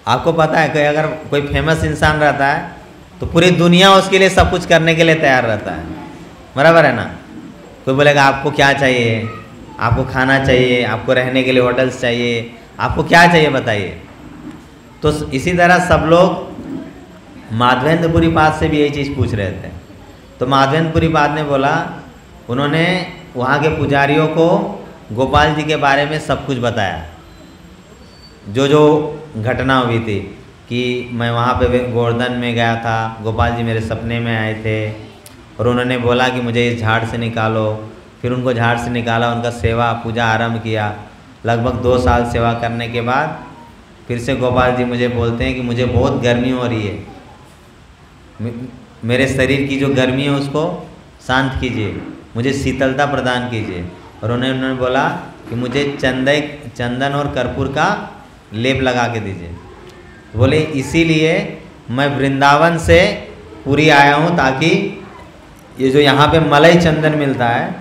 Speaker 1: आपको पता है कि अगर कोई फेमस इंसान रहता है तो पूरी दुनिया उसके लिए सब कुछ करने के लिए तैयार रहता है, बराबर है ना। कोई बोलेगा आपको क्या चाहिए, आपको खाना चाहिए, आपको रहने के लिए होटल्स चाहिए, आपको क्या चाहिए बताइए। तो इसी तरह सब लोग माधवेंद्रपुरी पाद से भी यही चीज़ पूछ रहे थे। तो माधवेंद्रपुरी पाद ने बोला, उन्होंने वहाँ के पुजारियों को गोपाल जी के बारे में सब कुछ बताया, जो जो घटना हुई थी कि मैं वहाँ पे गोवर्धन में गया था, गोपाल जी मेरे सपने में आए थे और उन्होंने बोला कि मुझे इस झाड़ से निकालो। फिर उनको झाड़ से निकाला, उनका सेवा पूजा आरंभ किया। लगभग 2 साल सेवा करने के बाद फिर से गोपाल जी मुझे बोलते हैं कि मुझे बहुत गर्मी हो रही है, मेरे शरीर की जो गर्मी है उसको शांत कीजिए, मुझे शीतलता प्रदान कीजिए। और उन्होंने बोला कि मुझे चंदन और कर्पूर का लेप लगा के दीजिए। बोले इसीलिए मैं वृंदावन से पुरी आया हूँ, ताकि ये जो यहाँ पे मलय चंदन मिलता है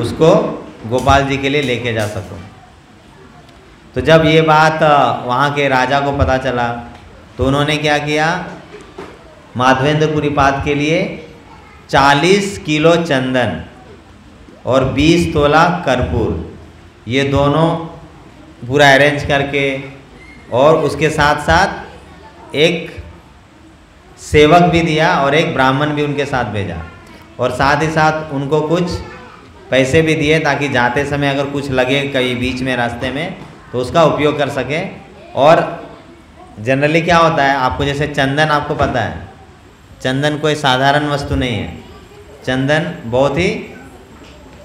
Speaker 1: उसको गोपाल जी के लिए लेके जा सकूँ। तो जब ये बात वहाँ के राजा को पता चला तो उन्होंने क्या किया माधवेंद्रपुरी पाद के लिए 40 किलो चंदन और 20 तोला कर्पूर, ये दोनों पूरा अरेंज करके, और उसके साथ साथ एक सेवक भी दिया और एक ब्राह्मण भी उनके साथ भेजा, और साथ ही साथ उनको कुछ पैसे भी दिए ताकि जाते समय अगर कुछ लगे कहीं बीच में रास्ते में तो उसका उपयोग कर सके। और जनरली क्या होता है, आपको जैसे चंदन, आपको पता है चंदन कोई साधारण वस्तु नहीं है, चंदन बहुत ही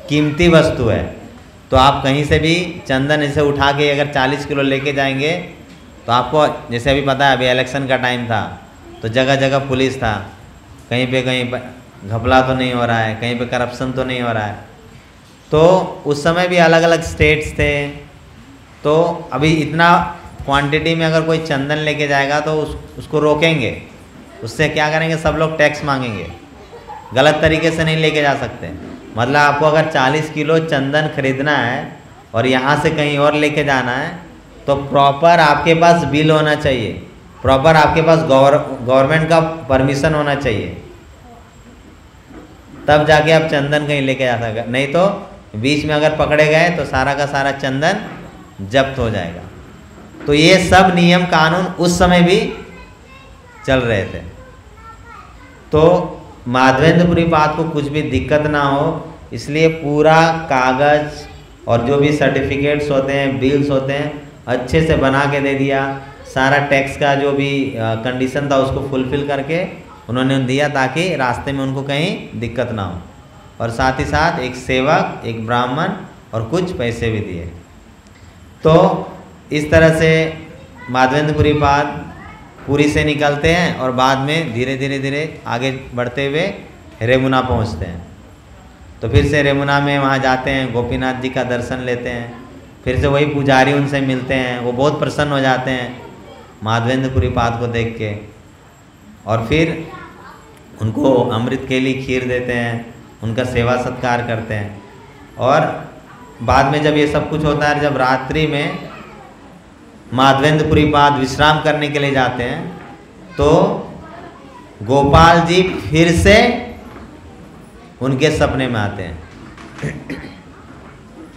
Speaker 1: कीमती वस्तु है। तो आप कहीं से भी चंदन इसे उठा के अगर 40 किलो लेके जाएंगे तो आपको, जैसे अभी पता है अभी इलेक्शन का टाइम था तो जगह जगह पुलिस था, कहीं पे घपला तो नहीं हो रहा है, कहीं पे करप्शन तो नहीं हो रहा है। तो उस समय भी अलग अलग स्टेट्स थे, तो अभी इतना क्वांटिटी में अगर कोई चंदन लेके जाएगा तो उसको रोकेंगे, उससे क्या करेंगे, सब लोग टैक्स मांगेंगे, गलत तरीके से नहीं लेके जा सकते। मतलब आपको अगर 40 किलो चंदन खरीदना है और यहाँ से कहीं और लेके जाना है तो प्रॉपर आपके पास बिल होना चाहिए, प्रॉपर आपके पास गवर्नमेंट का परमिशन होना चाहिए, तब जाके आप चंदन कहीं लेके जा सकते। नहीं तो बीच में अगर पकड़े गए तो सारा का सारा चंदन जब्त हो जाएगा। तो ये सब नियम कानून उस समय भी चल रहे थे। तो माधवेंद्रपुरी पाद को कुछ भी दिक्कत ना हो इसलिए पूरा कागज और जो भी सर्टिफिकेट्स होते हैं, बिल्स होते हैं, अच्छे से बना के दे दिया। सारा टैक्स का जो भी कंडीशन था उसको फुलफिल करके उन्होंने दिया ताकि रास्ते में उनको कहीं दिक्कत ना हो, और साथ ही साथ एक सेवक, एक ब्राह्मण और कुछ पैसे भी दिए। तो इस तरह से माधवेंद्रपुरी पाद पुरी से निकलते हैं और बाद में धीरे धीरे आगे बढ़ते हुए रेमुना पहुंचते हैं। तो फिर से रेमुना में वहाँ जाते हैं, गोपीनाथ जी का दर्शन लेते हैं, फिर से वही पुजारी उनसे मिलते हैं, वो बहुत प्रसन्न हो जाते हैं माधवेंद्रपुरी पाद को देख के, और फिर उनको अमृत केली खीर देते हैं, उनका सेवा सत्कार करते हैं। और बाद में जब ये सब कुछ होता है, जब रात्रि में माधवेंद्रपुरी पाद विश्राम करने के लिए जाते हैं तो गोपाल जी फिर से उनके सपने में आते हैं।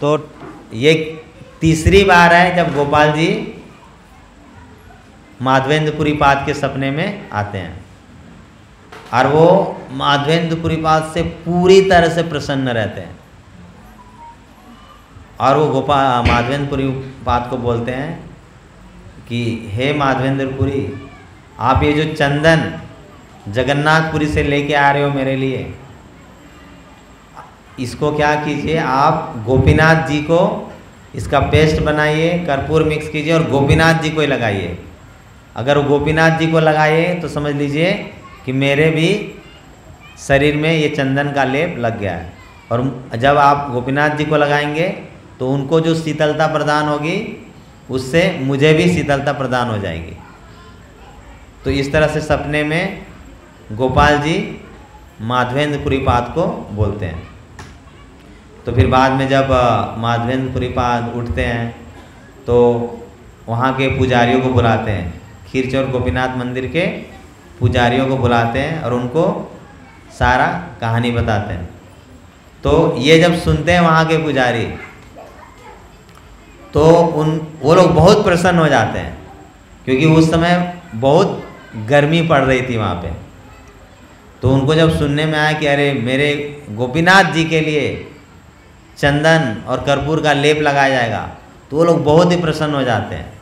Speaker 1: तो ये तीसरी बार है जब गोपाल जी माधवेंद्रपुरी पाद के सपने में आते हैं, और वो माधवेंद्रपुरी पाद से पूरी तरह से प्रसन्न रहते हैं। और वो माधवेंद्रपुरी पाद को बोलते हैं कि हे माधवेंद्रपुरी, आप ये जो चंदन जगन्नाथपुरी से लेके आ रहे हो मेरे लिए, इसको क्या कीजिए, आप गोपीनाथ जी को इसका पेस्ट बनाइए, कर्पूर मिक्स कीजिए और गोपीनाथ जी को ही लगाइए। अगर गोपीनाथ जी को लगाइए तो समझ लीजिए कि मेरे भी शरीर में ये चंदन का लेप लग गया है, और जब आप गोपीनाथ जी को लगाएंगे तो उनको जो शीतलता प्रदान होगी उससे मुझे भी शीतलता प्रदान हो जाएगी। तो इस तरह से सपने में गोपाल जी माधवेंद्रपुरी पाद को बोलते हैं। तो फिर बाद में जब माधवेंद्रपुरी पाद उठते हैं तो वहाँ के पुजारियों को बुलाते हैं, खीरचोर गोपीनाथ मंदिर के पुजारियों को बुलाते हैं और उनको सारा कहानी बताते हैं। तो ये जब सुनते हैं वहाँ के पुजारी तो वो लोग बहुत प्रसन्न हो जाते हैं, क्योंकि उस समय बहुत गर्मी पड़ रही थी वहाँ पे। तो उनको जब सुनने में आया कि अरे मेरे गोपीनाथ जी के लिए चंदन और कर्पूर का लेप लगाया जाएगा, तो वो लोग बहुत ही प्रसन्न हो जाते हैं।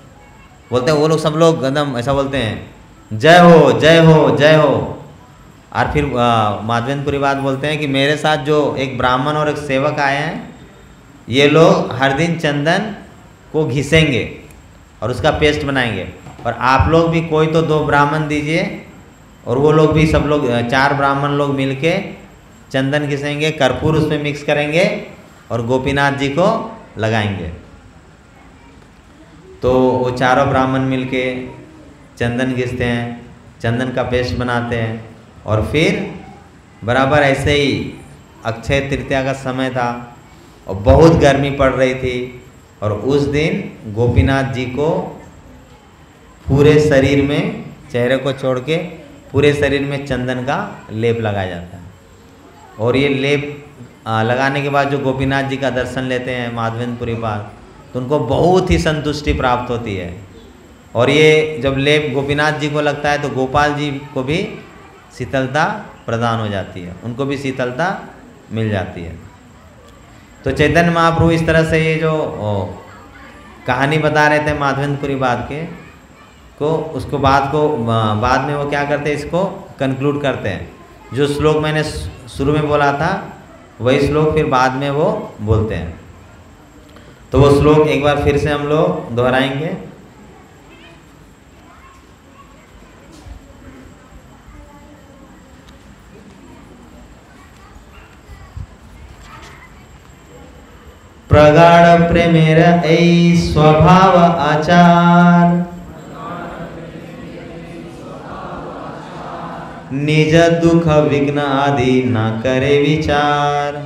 Speaker 1: बोलते हैं वो लोग, सब लोग एकदम ऐसा बोलते हैं, जय हो जय हो जय हो। और फिर माधवेंद्रपुरी पाद बोलते हैं कि मेरे साथ जो एक ब्राह्मण और एक सेवक आए हैं, ये लोग हर दिन चंदन को घिसेंगे और उसका पेस्ट बनाएंगे, और आप लोग भी कोई तो 2 ब्राह्मण दीजिए, और वो लोग भी, सब लोग 4 ब्राह्मण लोग मिलके चंदन घिसेंगे, कर्पूर उसमें मिक्स करेंगे और गोपीनाथ जी को लगाएंगे। तो वो चारों ब्राह्मण मिलके चंदन घिसते हैं, चंदन का पेस्ट बनाते हैं, और फिर बराबर ऐसे ही अक्षय तृतीया का समय था और बहुत गर्मी पड़ रही थी, और उस दिन गोपीनाथ जी को पूरे शरीर में, चेहरे को छोड़ के पूरे शरीर में चंदन का लेप लगाया जाता है। और ये लेप लगाने के बाद जो गोपीनाथ जी का दर्शन लेते हैं माधवेंद्रपुरी पाद, तो उनको बहुत ही संतुष्टि प्राप्त होती है। और ये जब लेप गोपीनाथ जी को लगता है तो गोपाल जी को भी शीतलता प्रदान हो जाती है, उनको भी शीतलता मिल जाती है। तो चैतन्य महाप्रभु इस तरह से ये जो कहानी बता रहे थे माधवेंद्रपुरी बात के को, उसको बाद में वो क्या करते हैं, इसको कंक्लूड करते हैं। जो श्लोक मैंने शुरू में बोला था वही श्लोक फिर बाद में वो बोलते हैं। तो वो श्लोक एक बार फिर से हम लोग दोहराएंगे। प्रगाढ़ प्रेमेर ऐ स्वभाव आचार, निज दुख विघ्न आदि न करे विचार।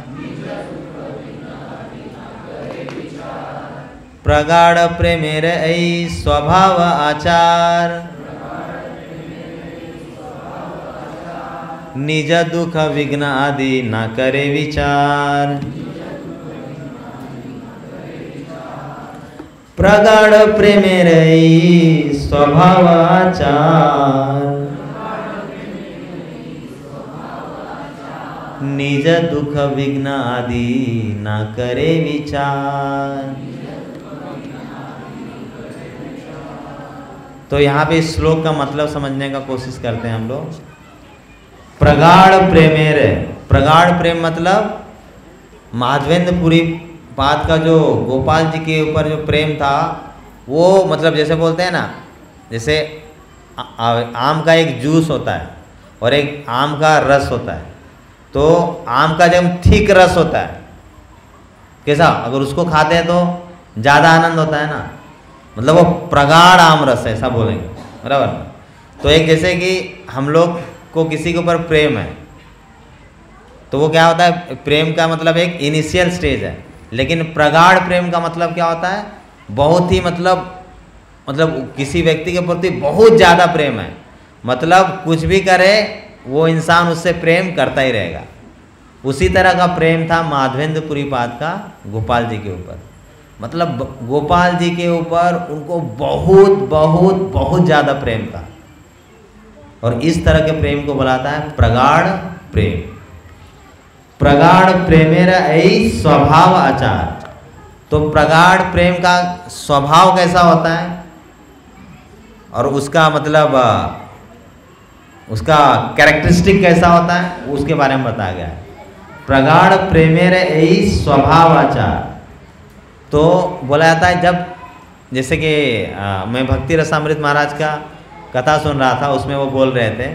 Speaker 1: प्रगाढ़ प्रेमेर ऐ स्वभाव आचार, निज दुख विघ्न आदि न करे विचार। प्रगाढ़ प्रेमेर ऐ स्वभाव आचार, निज दुख विघ्न आदि न करे विचार। तो यहाँ पे इस श्लोक का मतलब समझने का कोशिश करते हैं हम लोग। प्रगाढ़ प्रेमेर, प्रगाढ़ प्रेम मतलब माधवेंद्रपुरी पाद का जो गोपाल जी के ऊपर जो प्रेम था वो, मतलब जैसे बोलते हैं ना, जैसे आम का एक जूस होता है और एक आम का रस होता है। तो आम का जब थिक रस होता है कैसा, अगर उसको खाते हैं तो ज़्यादा आनंद होता है ना, मतलब वो प्रगाढ़ आम रस है, ऐसा बोलेंगे, बराबर। तो एक जैसे कि हम लोग को किसी के ऊपर प्रेम है तो वो क्या होता है, प्रेम का मतलब एक इनिशियल स्टेज है, लेकिन प्रगाढ़ प्रेम का मतलब क्या होता है, बहुत ही मतलब किसी व्यक्ति के प्रति बहुत ज़्यादा प्रेम है, मतलब कुछ भी करे वो इंसान उससे प्रेम करता ही रहेगा। उसी तरह का प्रेम था माधवेंद्रपुरी पाद का गोपाल जी के ऊपर, मतलब गोपाल जी के ऊपर उनको बहुत बहुत बहुत ज़्यादा प्रेम था। और इस तरह के प्रेम को बुलाता है प्रगाढ़ प्रेम। प्रगाढ़ प्रेमेर ऐ स्वभाव आचार। तो प्रगाढ़ प्रेम का स्वभाव कैसा होता है और उसका मतलब उसका कैरेक्टरिस्टिक कैसा होता है उसके बारे में बताया गया है। प्रगाढ़ प्रेमेर ऐ स्वभाव आचार। तो बोला जाता है जब, जैसे कि मैं भक्ति रसामृत महाराज का कथा सुन रहा था, उसमें वो बोल रहे थे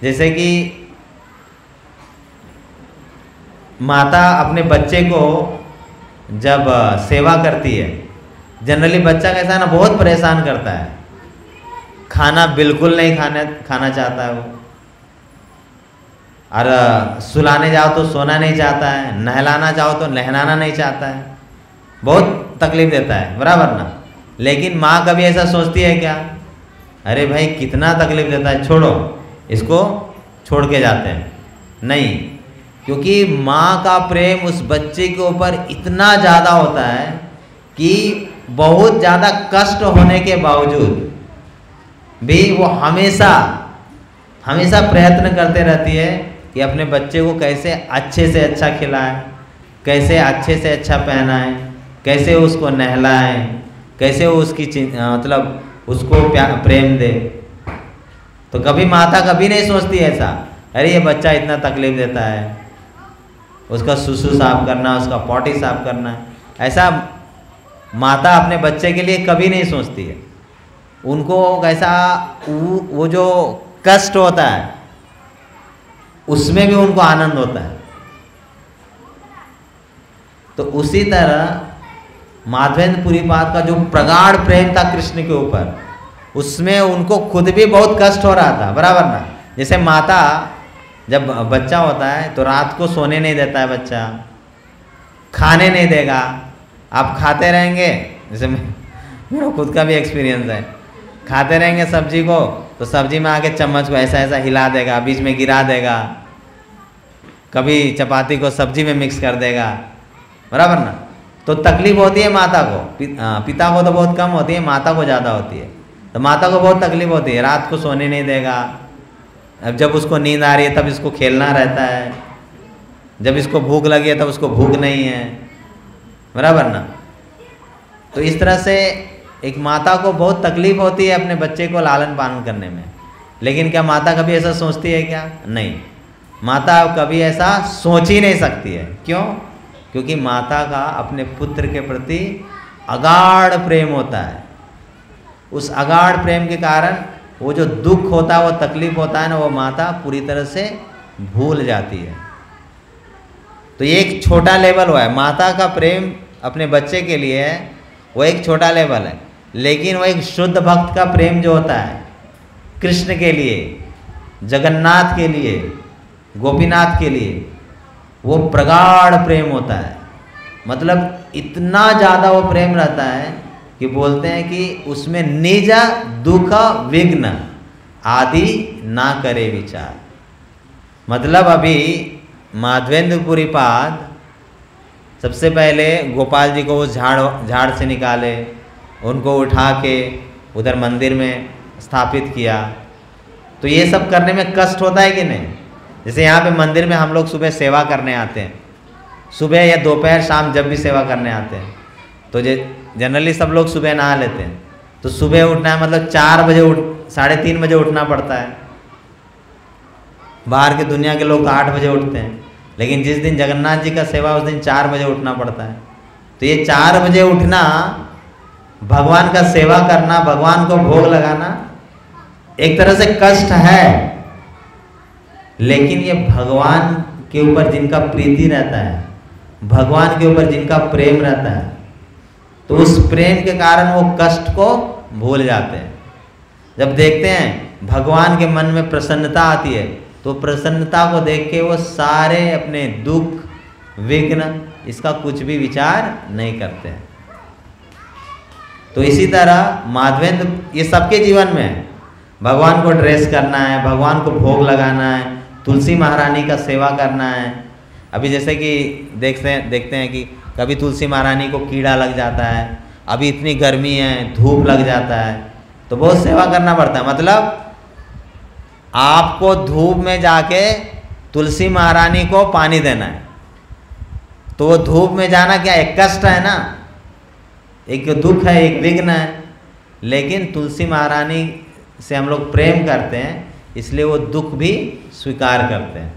Speaker 1: जैसे कि माता अपने बच्चे को जब सेवा करती है, जनरली बच्चा कैसा है ना, बहुत परेशान करता है, खाना बिल्कुल नहीं खाना चाहता है वो, और सुलाने जाओ तो सोना नहीं चाहता है, नहलाना चाहो तो नहलाना नहीं चाहता है, बहुत तकलीफ देता है, बराबर ना। लेकिन माँ कभी ऐसा सोचती है क्या, अरे भाई कितना तकलीफ देता है, छोड़ो इसको, छोड़ के जाते हैं, नहीं, क्योंकि माँ का प्रेम उस बच्चे के ऊपर इतना ज़्यादा होता है कि बहुत ज़्यादा कष्ट होने के बावजूद भी वो हमेशा प्रयत्न करते रहती है कि अपने बच्चे को कैसे अच्छे से अच्छा खिलाए, कैसे अच्छे से अच्छा पहनाए, कैसे उसको नहलाए, कैसे वो उसकी मतलब उसको प्रेम दे। तो कभी माता कभी नहीं सोचती ऐसा, अरे ये बच्चा इतना तकलीफ देता है, उसका सुसु साफ करना, उसका पॉटी साफ करना, ऐसा माता अपने बच्चे के लिए कभी नहीं सोचती है। उनको कैसा वो जो कष्ट होता है उसमें भी उनको आनंद होता है। तो उसी तरह माधवेंद्रपुरी पाद का जो प्रगाढ़ प्रेम था कृष्ण के ऊपर, उसमें उनको खुद भी बहुत कष्ट हो रहा था, बराबर ना। जैसे माता जब बच्चा होता है तो रात को सोने नहीं देता है बच्चा, खाने नहीं देगा, आप खाते रहेंगे, जैसे मेरा खुद का भी एक्सपीरियंस है, खाते रहेंगे सब्जी को तो सब्जी में आके चम्मच को ऐसा ऐसा हिला देगा, बीच में गिरा देगा, कभी चपाती को सब्जी में मिक्स कर देगा, बराबर ना। तो तकलीफ होती है माता को, पिता को तो बहुत कम होती है, माता को ज़्यादा होती है। तो माता को बहुत तकलीफ होती है, रात को सोने नहीं देगा। अब जब उसको नींद आ रही है तब इसको खेलना रहता है, जब इसको भूख लगी है तब उसको भूख नहीं है, बराबर ना। तो इस तरह से एक माता को बहुत तकलीफ होती है अपने बच्चे को लालन पालन करने में। लेकिन क्या माता कभी ऐसा सोचती है क्या? नहीं, माता कभी ऐसा सोच ही नहीं सकती है। क्यों? क्योंकि माता का अपने पुत्र के प्रति अगाढ़ प्रेम होता है। उस अगाढ़ प्रेम के कारण वो जो दुख होता है, वो तकलीफ होता है ना, वो माता पूरी तरह से भूल जाती है। तो ये एक छोटा लेवल हुआ है, माता का प्रेम अपने बच्चे के लिए है, वो एक छोटा लेवल है। लेकिन वो एक शुद्ध भक्त का प्रेम जो होता है कृष्ण के लिए, जगन्नाथ के लिए, गोपीनाथ के लिए, वो प्रगाढ़ प्रेम होता है। मतलब इतना ज़्यादा वो प्रेम रहता है कि बोलते हैं कि उसमें निज दुख विघ्न आदि ना करे विचार। मतलब अभी माधवेंद्रपुरी पाद सबसे पहले गोपाल जी को उस झाड़ से निकाले, उनको उठा के उधर मंदिर में स्थापित किया। तो ये सब करने में कष्ट होता है कि नहीं? जैसे यहाँ पे मंदिर में हम लोग सुबह सेवा करने आते हैं, सुबह या दोपहर शाम जब भी सेवा करने आते हैं, तो जनरली सब लोग सुबह नहा लेते हैं। तो सुबह उठना है मतलब 4 बजे 3:30 बजे उठना पड़ता है। बाहर की दुनिया के लोग 8 बजे उठते हैं, लेकिन जिस दिन जगन्नाथ जी का सेवा उस दिन 4 बजे उठना पड़ता है। तो ये 4 बजे उठना, भगवान का सेवा करना, भगवान को भोग लगाना एक तरह से कष्ट है। लेकिन ये भगवान के ऊपर जिनका प्रीति रहता है, भगवान के ऊपर जिनका प्रेम रहता है, तो उस प्रेम के कारण वो कष्ट को भूल जाते हैं। जब देखते हैं भगवान के मन में प्रसन्नता आती है, तो प्रसन्नता को देख के वो सारे अपने दुख विघ्न इसका कुछ भी विचार नहीं करते हैं। तो इसी तरह माधवेंद्र, ये सबके जीवन में है। भगवान को ड्रेस करना है, भगवान को भोग लगाना है, तुलसी महारानी का सेवा करना है। अभी जैसे कि देखते हैं कि कभी तुलसी महारानी को कीड़ा लग जाता है, अभी इतनी गर्मी है, धूप लग जाता है, तो बहुत सेवा करना पड़ता है। मतलब आपको धूप में जाके तुलसी महारानी को पानी देना है, तो वो धूप में जाना क्या एक कष्ट है ना, एक दुख है, एक विघ्न है। लेकिन तुलसी महारानी से हम लोग प्रेम करते हैं, इसलिए वो दुख भी स्वीकार करते हैं।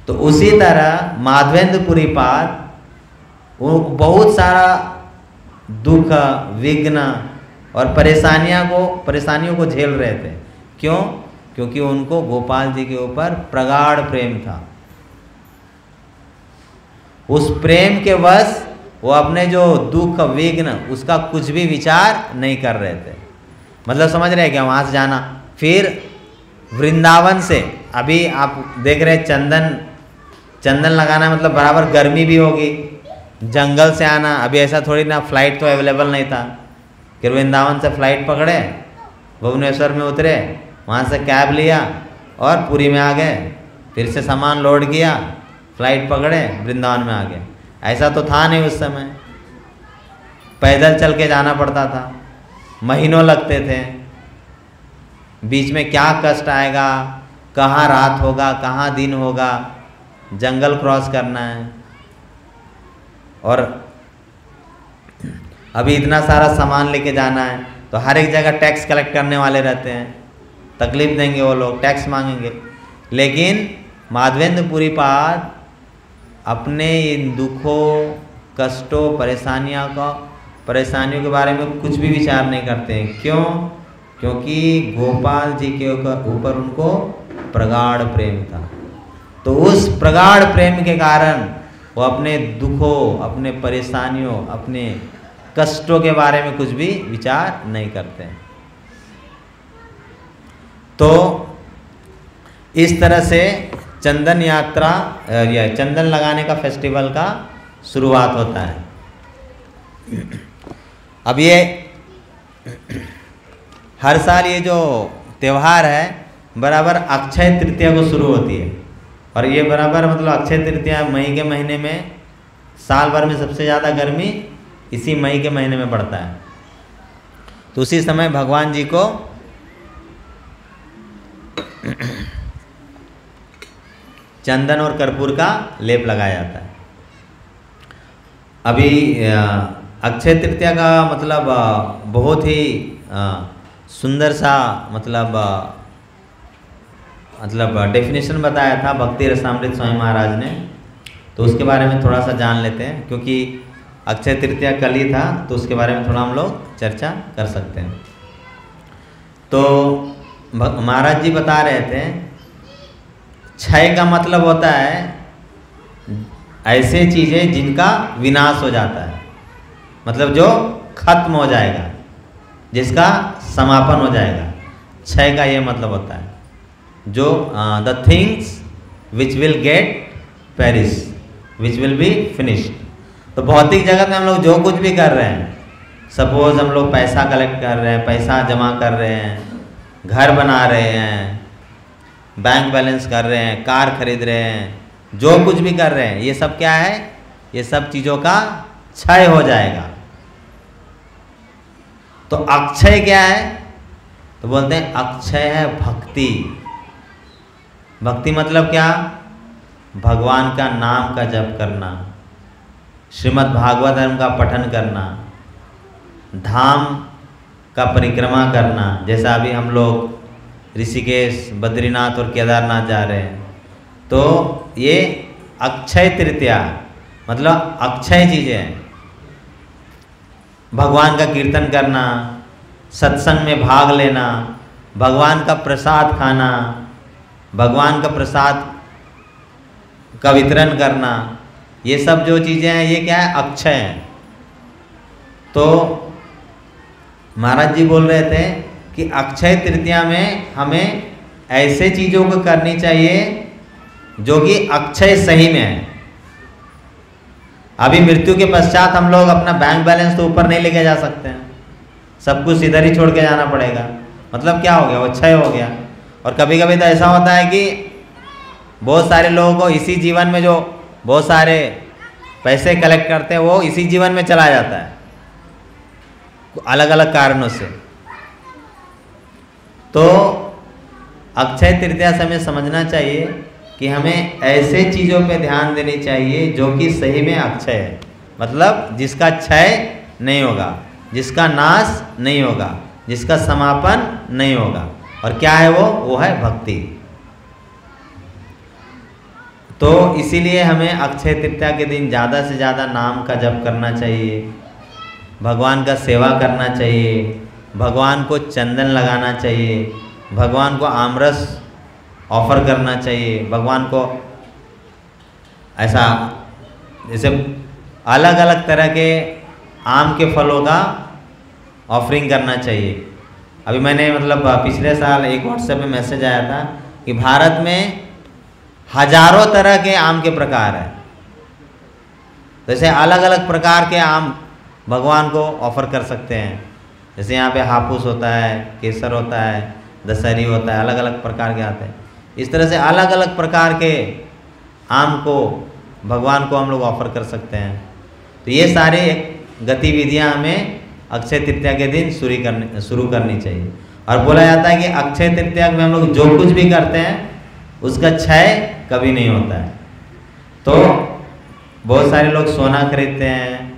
Speaker 1: तो उसी तरह माधवेंद्रपुरी पाद वो बहुत सारा दुख विघ्न और परेशानियों को झेल रहे थे। क्यों? क्योंकि उनको गोपाल जी के ऊपर प्रगाढ़ प्रेम था। उस प्रेम के वश वो अपने जो दुख विघ्न उसका कुछ भी विचार नहीं कर रहे थे। मतलब समझ रहे हैं क्या? वहाँ से जाना, फिर वृंदावन से अभी आप देख रहे हैं चंदन लगाना, मतलब बराबर गर्मी भी होगी, जंगल से आना। अभी ऐसा थोड़ी ना, फ्लाइट तो अवेलेबल नहीं था कि वृंदावन से फ़्लाइट पकड़े, भुवनेश्वर में उतरे, वहाँ से कैब लिया और पुरी में आ गए, फिर से सामान लोड किया, फ़्लाइट पकड़े, वृंदावन में आ गए। ऐसा तो था नहीं उस समय, पैदल चल के जाना पड़ता था, महीनों लगते थे। बीच में क्या कष्ट आएगा, कहाँ रात होगा, कहाँ दिन होगा, जंगल क्रॉस करना है। और अभी इतना सारा सामान लेके जाना है, तो हर एक जगह टैक्स कलेक्ट करने वाले रहते हैं, तकलीफ देंगे वो लोग, टैक्स मांगेंगे। लेकिन माधवेंद्रपुरी पाद अपने इन दुखों, कष्टों, परेशानियों के बारे में कुछ भी विचार नहीं करते हैं। क्यों? क्योंकि गोपाल जी के ऊपर उनको प्रगाढ़ प्रेम था। तो उस प्रगाढ़ प्रेम के कारण वो अपने दुखों, अपने परेशानियों, अपने कष्टों के बारे में कुछ भी विचार नहीं करते। तो इस तरह से चंदन यात्रा या चंदन लगाने का फेस्टिवल का शुरुआत होता है। अब ये हर साल ये जो त्यौहार है बराबर अक्षय तृतीया को शुरू होती है, और ये बराबर मतलब अक्षय तृतीया मई के महीने में, साल भर में सबसे ज़्यादा गर्मी इसी मई के महीने में पड़ता है। तो उसी समय भगवान जी को चंदन और कर्पूर का लेप लगाया जाता है। अभी अक्षय तृतीया का मतलब बहुत ही सुंदर सा मतलब डेफिनेशन बताया था भक्ति रसामृत स्वामी महाराज ने, तो उसके बारे में थोड़ा सा जान लेते हैं, क्योंकि अक्षय तृतीया कल ही था तो उसके बारे में थोड़ा हम लोग चर्चा कर सकते हैं। तो महाराज जी बता रहे थे क्षय का मतलब होता है ऐसे चीज़ें जिनका विनाश हो जाता है, मतलब जो खत्म हो जाएगा, जिसका समापन हो जाएगा, क्षय का ये मतलब होता है। जो the things which will get perish which will be finished. तो भौतिक जगत में हम लोग जो कुछ भी कर रहे हैं, सपोज हम लोग पैसा कलेक्ट कर रहे हैं, पैसा जमा कर रहे हैं, घर बना रहे हैं, बैंक बैलेंस कर रहे हैं, कार खरीद रहे हैं, जो कुछ भी कर रहे हैं, ये सब क्या है? ये सब चीज़ों का क्षय हो जाएगा। तो अक्षय क्या है? तो बोलते हैं अक्षय है भक्ति। भक्ति मतलब क्या? भगवान का नाम का जप करना, श्रीमद् भागवत धर्म का पठन करना, धाम का परिक्रमा करना। जैसा अभी हम लोग ऋषिकेश, बद्रीनाथ और केदारनाथ जा रहे हैं, तो ये अक्षय तृतीया मतलब अक्षय चीज़ें हैं। भगवान का कीर्तन करना, सत्संग में भाग लेना, भगवान का प्रसाद खाना, भगवान का प्रसाद का वितरण करना, ये सब जो चीज़ें हैं ये क्या है? अक्षय हैं। तो महाराज जी बोल रहे थे कि अक्षय तृतीया में हमें ऐसे चीज़ों को करनी चाहिए जो कि अक्षय सही में है। अभी मृत्यु के पश्चात हम लोग अपना बैंक बैलेंस तो ऊपर नहीं लेके जा सकते हैं, सब कुछ इधर ही छोड़ के जाना पड़ेगा। मतलब क्या हो गया? वो क्षय हो गया। और कभी कभी तो ऐसा होता है कि बहुत सारे लोगों को इसी जीवन में जो बहुत सारे पैसे कलेक्ट करते हैं वो इसी जीवन में चला जाता है अलग अलग कारणों से। तो अक्षय तृतीया से हमें समझना चाहिए कि हमें ऐसे चीज़ों पे ध्यान देनी चाहिए जो कि सही में अक्षय है, मतलब जिसका क्षय नहीं होगा, जिसका नाश नहीं होगा, जिसका समापन नहीं होगा। और क्या है वो है भक्ति। तो इसीलिए हमें अक्षय तृतीया के दिन ज़्यादा से ज़्यादा नाम का जप करना चाहिए, भगवान का सेवा करना चाहिए, भगवान को चंदन लगाना चाहिए, भगवान को आमरस ऑफर करना चाहिए, भगवान को ऐसा जैसे अलग अलग तरह के आम के फलों का ऑफरिंग करना चाहिए। अभी मैंने मतलब पिछले साल एक व्हाट्सएप में मैसेज आया था कि भारत में हजारों तरह के आम के प्रकार हैं, जैसे अलग अलग प्रकार के आम भगवान को ऑफर कर सकते हैं। जैसे यहाँ पे हापुस होता है, केसर होता है, दशहरी होता है, अलग अलग प्रकार के आते हैं। इस तरह से अलग अलग प्रकार के आम को भगवान को हम लोग ऑफर कर सकते हैं। तो ये सारे गतिविधियाँ हमें अक्षय तृतीया के दिन शुरू करनी चाहिए। और बोला जाता है कि अक्षय तृतीया में हम लोग जो कुछ भी करते हैं उसका क्षय कभी नहीं होता है। तो बहुत सारे लोग सोना खरीदते हैं,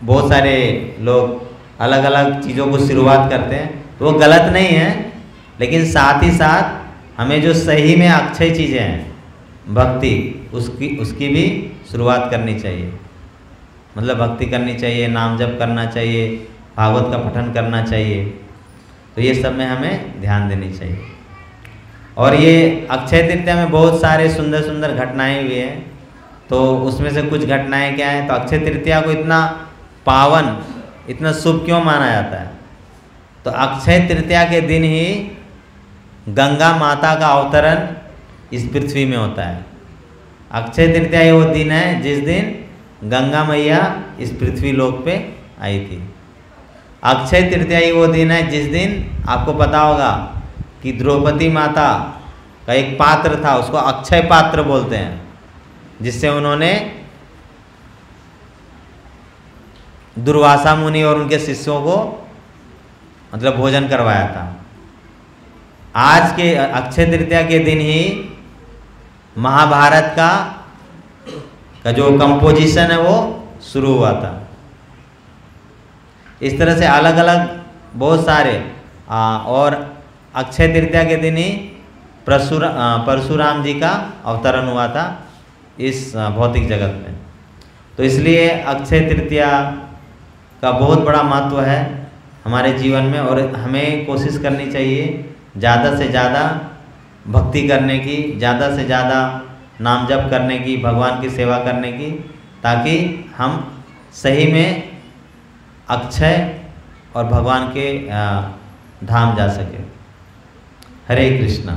Speaker 1: बहुत सारे लोग अलग अलग चीज़ों को शुरुआत करते हैं, तो वो गलत नहीं है, लेकिन साथ ही साथ हमें जो सही में अक्षय चीज़ें हैं भक्ति, उसकी भी शुरुआत करनी चाहिए। मतलब भक्ति करनी चाहिए, नाम जप करना चाहिए, भागवत का पठन करना चाहिए। तो ये सब में हमें ध्यान देनी चाहिए। और ये अक्षय तृतीया में बहुत सारे सुंदर सुंदर घटनाएं हुई हैं। तो उसमें से कुछ घटनाएं क्या हैं? तो अक्षय तृतीया को इतना पावन, इतना शुभ क्यों माना जाता है? तो अक्षय तृतीया के दिन ही गंगा माता का अवतरण इस पृथ्वी में होता है। अक्षय तृतीया ये वो दिन है जिस दिन गंगा मैया इस पृथ्वी लोक पे आई थी। अक्षय तृतीया ही वो दिन है जिस दिन आपको पता होगा कि द्रौपदी माता का एक पात्र था, उसको अक्षय पात्र बोलते हैं, जिससे उन्होंने दुर्वासा मुनि और उनके शिष्यों को मतलब भोजन करवाया था। आज के अक्षय तृतीया के दिन ही महाभारत का जो कंपोजिशन है वो शुरू हुआ था। इस तरह से अलग अलग बहुत सारे और अक्षय तृतीया के दिन ही परशुराम जी का अवतरण हुआ था इस भौतिक जगत में। तो इसलिए अक्षय तृतीया का बहुत बड़ा महत्व है हमारे जीवन में, और हमें कोशिश करनी चाहिए ज़्यादा से ज़्यादा भक्ति करने की, ज़्यादा से ज़्यादा नाम जप करने की, भगवान की सेवा करने की, ताकि हम सही में अक्षय और भगवान के धाम जा सके। हरे कृष्णा।